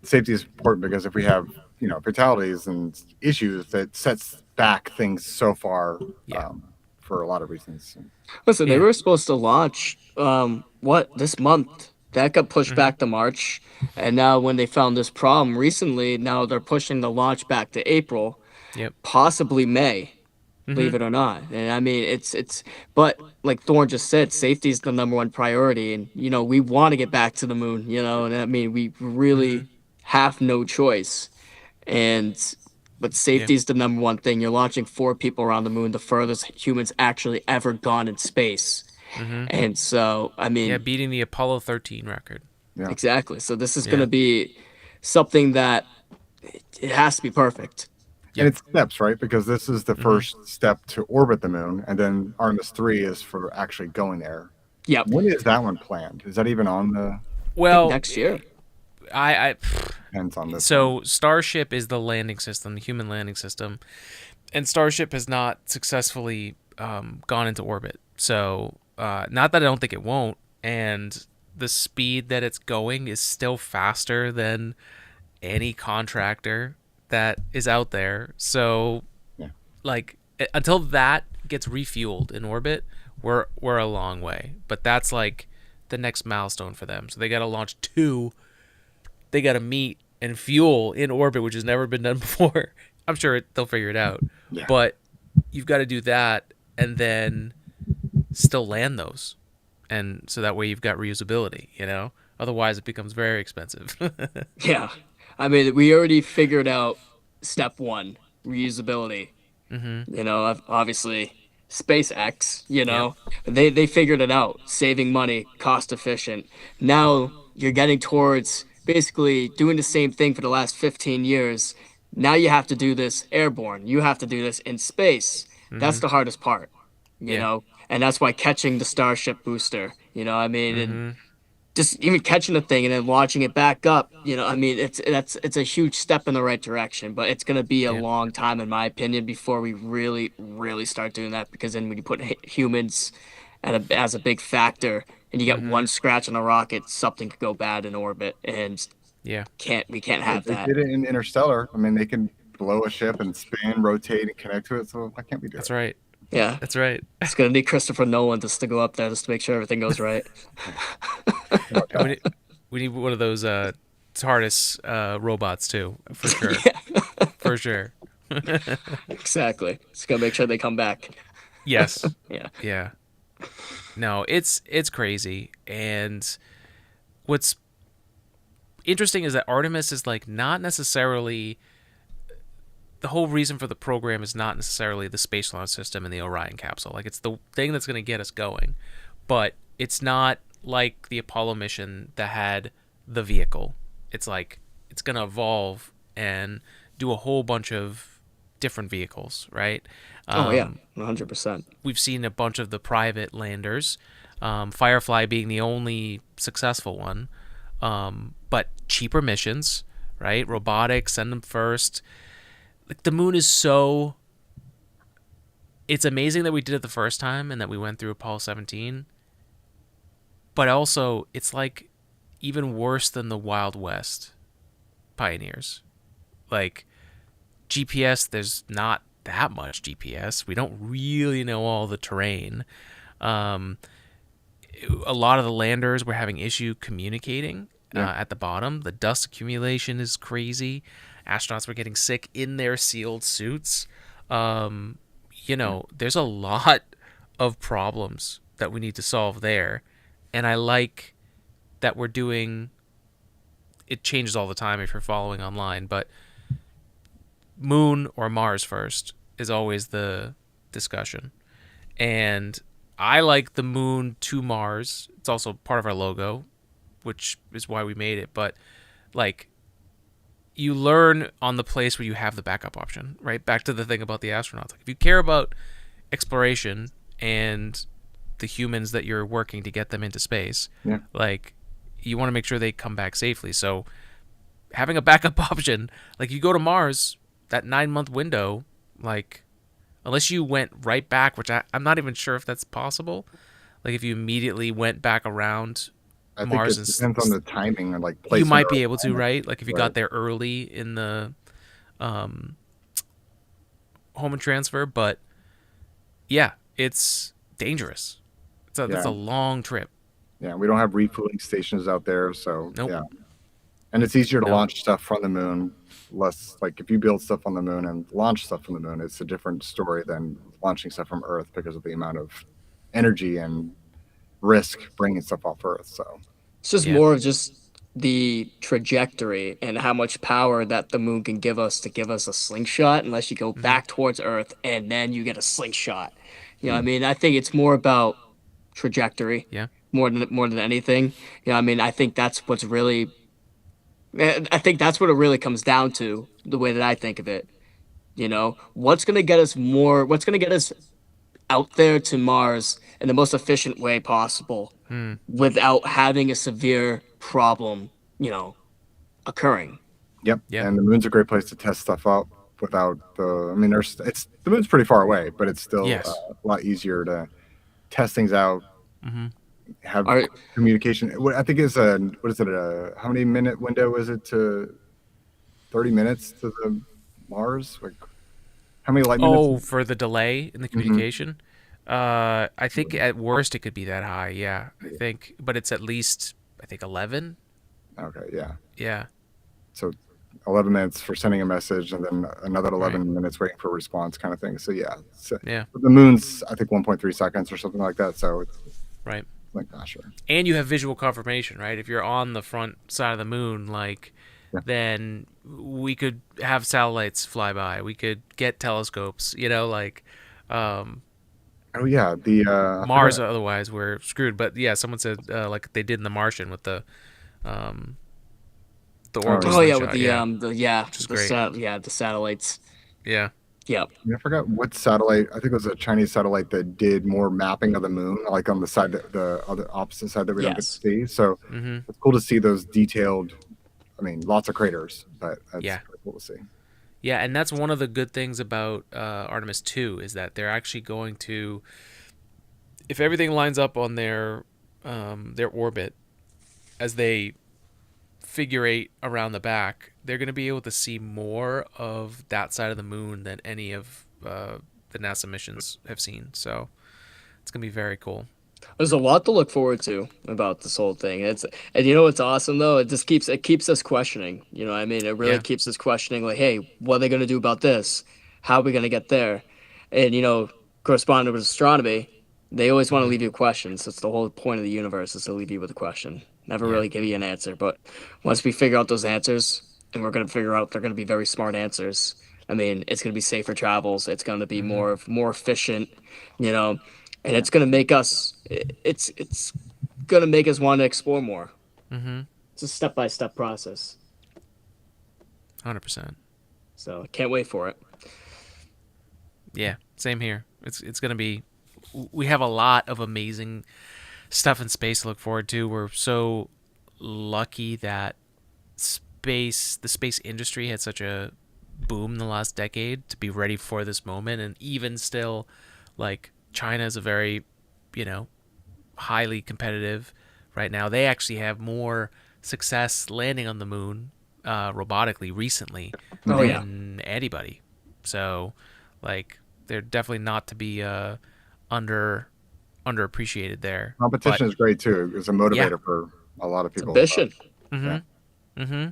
safety is important because if we have fatalities and issues, that sets back things so far. Yeah. For a lot of reasons. Listen, they Yeah. were supposed to launch this month. That got pushed back to March. And now when they found this problem recently, now they're pushing the launch back to April, Yep. possibly May, believe hmm it or not. And I mean it's but like Thorne just said, safety is the number one priority. And we want to get back to the moon, and I mean we really have no choice. And but Yeah. safety is the number one thing. You're launching 4 people around the moon, the furthest humans actually ever gone in space. hmm And so, I Yeah, mean, beating the Apollo 13 record. Yeah. exactly. So this is Yeah. going to be something that it has to be perfect. And Yep. it's steps, right? Because this is the Mhm. first step to orbit the moon, and then Artemis 3 is for actually going there. Yep. When is that one planned? Is that even on the I think Well, next year. I depends on this one? so Starship is the landing system, the human landing system, and Starship has not successfully gone into orbit. So, not that I don't think it won't, and the speed that it's going is still faster than any contractor that is out there. So, Yeah. like, until that gets refueled in orbit, we're a long way. But that's like the next milestone for them. So they got to launch two. They got to meet and fuel in orbit, which has never been done before. I'm sure they'll figure it out, Yeah. but you've got to do that and then still land those, and so that way you've got reusability. Otherwise it becomes very expensive. Yeah. I mean, we already figured out step one, reusability. Mm-hmm. Obviously SpaceX, Yep. they figured it out, saving money, cost efficient. Now you're getting towards basically doing the same thing for the last 15 years. Now you have to do this airborne. You have to do this in space. Mm-hmm. That's the hardest part, you Yeah. know? And that's why catching the Starship booster, and Mm-hmm. just even catching the thing and then launching it back up, it's a huge step in the right direction, but it's gonna be a Yeah. long time, in my opinion, before we really, really start doing that. Because then when you put humans as a big factor, and you get Mm-hmm. one scratch on a rocket, something could go bad in orbit, and Yeah. we can't Hey, have they that. did it in Interstellar. I mean, they can blow a ship and spin, rotate, and connect to it. So why can't we do That's it? right. Yeah, That's right. it's gonna need Christopher Nolan just to go up there just to make sure everything goes right. How about And that? we need one of those TARDIS robots too, for sure. Yeah, For sure. exactly. It's gonna make sure they come back. Yes. Yeah. Yeah. No, it's crazy. And what's interesting is that Artemis is like not necessarily the whole reason for the program is not necessarily the space launch system and the Orion capsule. Like it's the thing that's going to get us going, but it's not like the Apollo mission that had the vehicle. It's like it's going to evolve and do a whole bunch of different vehicles, right? Oh yeah, Um, 100%. we've seen a bunch of the private landers, Firefly being the only successful one, but cheaper missions, right? Robotics, send them first. Like the moon is so. It's amazing that we did it the first time and that we went through Apollo 17, but also it's like even worse than the Wild West pioneers. Like GPS, there's not that much GPS. We don't really know all the terrain. Um, a lot of the landers were having issue communicating Yeah. at the bottom. The dust accumulation is crazy. Astronauts were getting sick in their sealed suits. Um, there's a lot of problems that we need to solve there. And I like that we're doing it changes all the time if you're following online, but moon or Mars first is always the discussion. And I like the moon to Mars. It's also part of our logo, which is why we made it. But like, you learn on the place where you have the backup option, right? Back to the thing about the astronauts. Like, if you care about exploration and the humans that you're working to get them into space, Yeah. like, you want to make sure they come back safely. So having a backup option, like you go to Mars, that 9-month window, like unless you went right back, which I'm not even sure if that's possible. Like if you immediately went back around I think Mars it depends on the timing and like you placement. might or be able to, alignment. right? Like if you Right. got there early in the um, home and transfer, but yeah, it's dangerous. That's Yeah. a long trip. Yeah. We don't have refueling stations out there, so Nope. yeah. And it's easier to No. launch stuff from the moon. Less like if you build stuff on the moon and launch stuff from the moon, it's a different story than launching stuff from Earth because of the amount of energy and risk bringing stuff off Earth. So It's just Yeah. more of just the trajectory and how much power that the moon can give us to give us a slingshot, unless you go back towards Earth and then you get a slingshot. I mean, I think it's more about trajectory Yeah. more than anything. I mean, I think that's what it really comes down to, the way that I think of it. You know, what's gonna get us more? What's gonna get us out there to Mars in the most efficient way possible Hmm. without having a severe problem, occurring. Yep, Yeah. and the moon's a great place to test stuff out without the. I mean, the moon's pretty far away, but it's still Yes. a lot easier to test things out, Mm-hmm. have Are communication. What I think is a what is it? How many minute window is it to 30 minutes to the Mars? Like how many light minutes? Oh, for the delay in the Mhm. communication. I think at worst it could be that high. Yeah, I think, but it's at least I think 11. Okay, yeah. Yeah. So 11 minutes for sending a message, and then another Right. 11 minutes waiting for a response, kind of thing. So yeah, Yeah. the moon's I think 1.3 seconds or something like that. So it's Right. like, sure. And you have visual confirmation, right? If you're on the front side of the moon, Yeah. then we could have satellites fly by. We could get telescopes. Um, Oh yeah, the I Mars. forgot. Otherwise, we're screwed. But yeah, someone said like they did in The Martian with um, the Oh orbital yeah. Oh yeah, with slingshot. Yeah, which is great. the satellites. Yeah. Yep. I forgot what satellite. I think it was a Chinese satellite that did more mapping of the moon, like on the side the other opposite side that we don't get to Yes. see. So Mm-hmm. it's cool to see those detailed. I mean, lots of craters, but that's Yeah. pretty cool to see. Yeah, and that's one of the good things about Artemis 2 is that they're actually going to, if everything lines up on their orbit as they figure eight around the back, they're going to be able to see more of that side of the moon than any of the NASA missions have seen. So it's going to be very cool. There's a lot to look forward to about this whole thing. And you know what's awesome though? It keeps us questioning. You know what I mean? It really Yeah. keeps us questioning like, hey, what are they gonna do about this? How are we gonna get there? And corresponding with astronomy, they always want to Mm-hmm. leave you questions. That's the whole point of the universe is to leave you with a question. Never Yeah. really give you an answer. But once we figure out those answers, and we're gonna figure out they're gonna be very smart answers. I mean, it's gonna be safer travels. It's gonna be Mm-hmm. more efficient, you know, and Yeah. it's gonna make us. It's gonna make us want to explore more. Mm-hmm. It's a step by step process. 100%. So can't wait for it. Yeah, same here. It's going to be, we have a lot of amazing stuff in space to look forward to. We're so lucky that the space industry had such a boom in the last decade to be ready for this moment. And even still, like, China is a very, highly competitive right now. They actually have more success landing on the moon robotically recently Oh yeah, than anybody. So, like, they're definitely not to be underappreciated there. Competition is great too. It's a Yeah. motivator for a lot of it's people. ambition. Mm-hmm. Mm-hmm.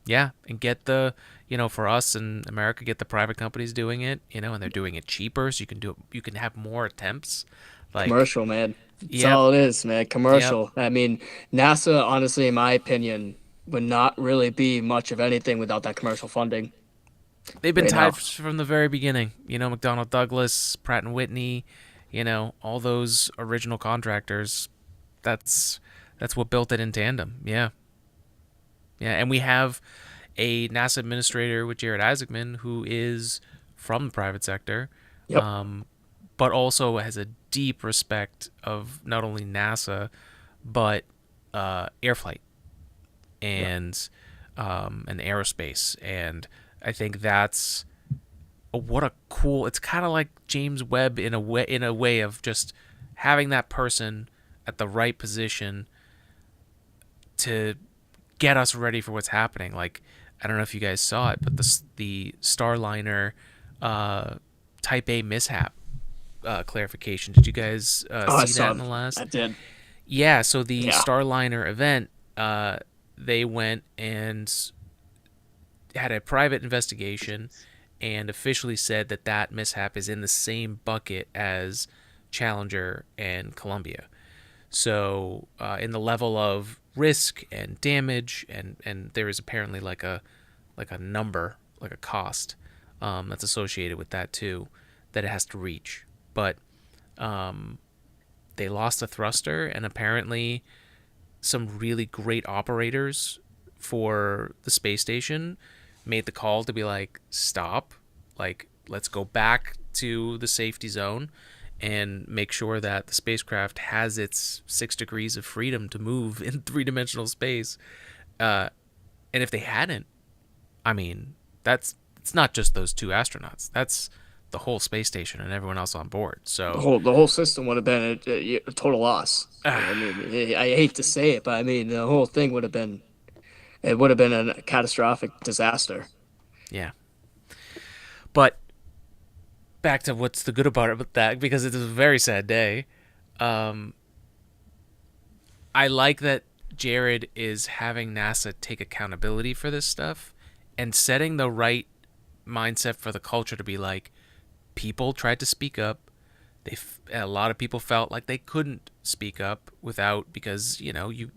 Yeah, and get for us in America, get the private companies doing it, and they're doing it cheaper, so you can have more attempts. Like, Commercial, man. That's yep, all it is, man. yep. Commercial. I mean, NASA, honestly, in my opinion, would not really be much of anything without that commercial funding. They've been Right tied now. from the very beginning. McDonnell Douglas, Pratt and Whitney, all those original contractors. That's what built it in tandem. Yeah, yeah, and we have a NASA administrator with Jared Isaacman who is from the private sector, Yep. but also has a deep respect of not only NASA but air flight and aerospace, and I think that's what a cool. It's kind of like James Webb in a way of just having that person at the right position to get us ready for what's happening. Like, I don't know if you guys saw it, but the Starliner Type A mishap clarification. Did you guys Oh, I see saw that in the last? I did. Yeah. So the Yeah. Starliner event, they went and had a private investigation and officially said that mishap is in the same bucket as Challenger and Columbia. So in the level of risk and damage, and there is apparently like a number, like a cost that's associated with that too, that it has to reach. But they lost a thruster, and apparently some really great operators for the space station made the call to be like, stop, Like, let's go back to the safety zone and make sure that the spacecraft has its 6 degrees of freedom to move in three-dimensional space. And if they hadn't, I mean, it's not just those 2 astronauts. That's the whole space station and everyone else on board. So The whole system would have been a total loss. I mean, I hate to say it, but I mean, the whole thing would have been a catastrophic disaster. yeah. But back to what's the good about it with that, because it was a very sad day. I like that Jared is having NASA take accountability for this stuff and setting the right mindset for the culture to be like, people tried to speak up. A lot of people felt like they couldn't speak up because, you know, you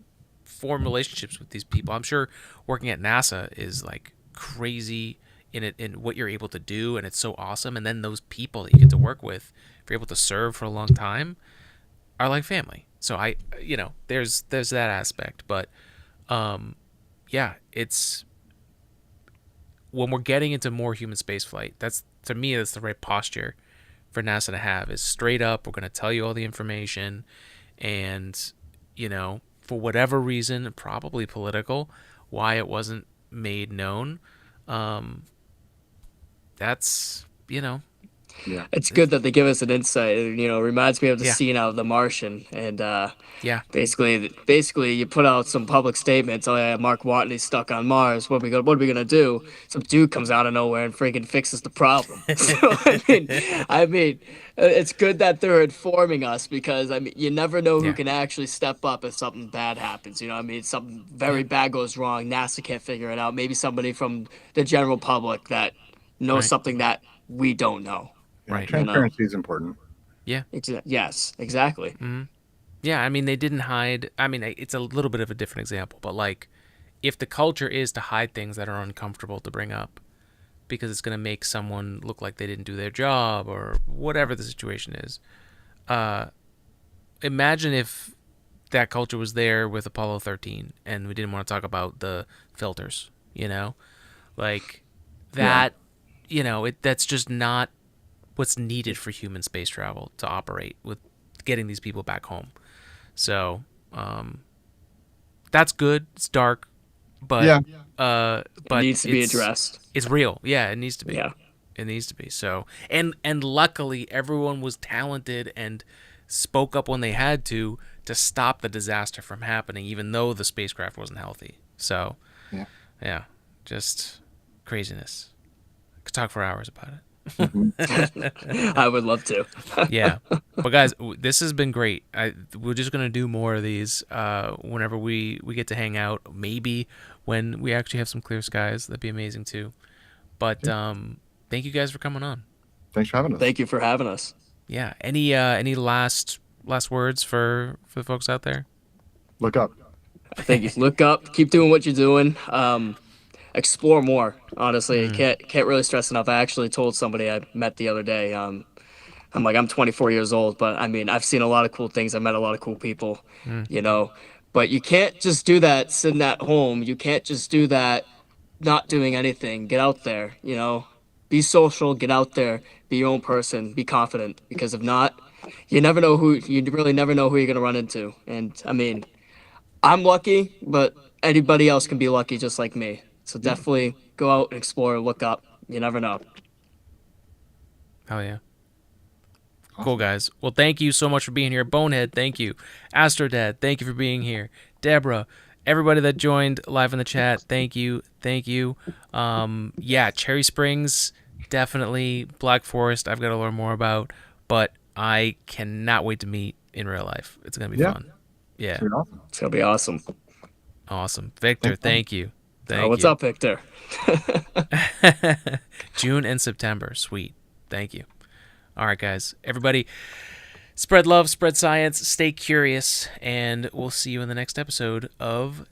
form relationships with these people. I'm sure working at NASA is like crazy in what you're able to do, and it's so awesome. And then those people that you get to work with, if you're able to serve for a long time, are like family. So there's that aspect. But yeah, it's when we're getting into more human spaceflight, that's the right posture for NASA to have, is straight up, we're going to tell you all the information, and, you know, for whatever reason, probably political, why it wasn't made known. That's, you know. Yeah. It's good that they give us an insight. You know, it reminds me of the Yeah. scene out of The Martian, and Yeah. basically, you put out some public statements. Oh yeah, Mark Watney's stuck on Mars. What are we gonna do? Some dude comes out of nowhere and freaking fixes the problem. So I mean, it's good that they're informing us, because I mean, you never know who Yeah. can actually step up if something bad happens. You know, what I mean, something very bad goes wrong. NASA can't figure it out. Maybe somebody from the general public that knows Right. something that we don't know. Yeah, Right. transparency is important. Yeah. Yes, exactly. Yeah, I mean, they didn't hide. I mean, it's a little bit of a different example, but like, if the culture is to hide things that are uncomfortable to bring up because it's going to make someone look like they didn't do their job or whatever the situation is, imagine if that culture was there with Apollo 13 and we didn't want to talk about the filters, you know? Like, that, you know, that's just not what's needed for human space travel to operate with getting these people back home. So that's good. It's dark, but but it needs to be addressed. It's real. Yeah, it needs to be. Yeah. It needs to be. So and luckily everyone was talented and spoke up when they had to stop the disaster from happening, even though the spacecraft wasn't healthy. So yeah, just craziness. I could talk for hours about it. I would love to. Yeah, but guys, this has been great. We're just gonna do more of these whenever we get to hang out. Maybe when we actually have some clear skies, that'd be amazing too. But thank you guys for coming on. Thanks for having us. Thank you for having us. Yeah. Any last words for the folks out there? Look up. Thank you. Look up. Keep doing what you're doing. Explore more. Honestly, can't really stress enough. I actually told somebody I met the other day. I'm 24 years old, but I mean, I've seen a lot of cool things. I've met a lot of cool people, you know. But you can't just do that sitting at home. You can't just do that not doing anything. Get out there, you know. Be social. Get out there. Be your own person. Be confident. Because if not, you really never know who you're gonna run into. And I mean, I'm lucky, but anybody else can be lucky just like me. So definitely go out and explore, look up. You never know. Hell yeah. Cool, guys. Well, thank you so much for being here. Bonehead, thank you. Astrodad, thank you for being here. Deborah, everybody that joined live in the chat, thank you. Thank you. Yeah, Cherry Springs, definitely. Black Forest, I've got to learn more about, but I cannot wait to meet in real life. It's going to be fun. Yeah. It's awesome. It's gonna be awesome. Awesome. Victor, thank you. What's up, Victor? June and September. Sweet. Thank you. All right, guys. Everybody, spread love, spread science, stay curious, and we'll see you in the next episode of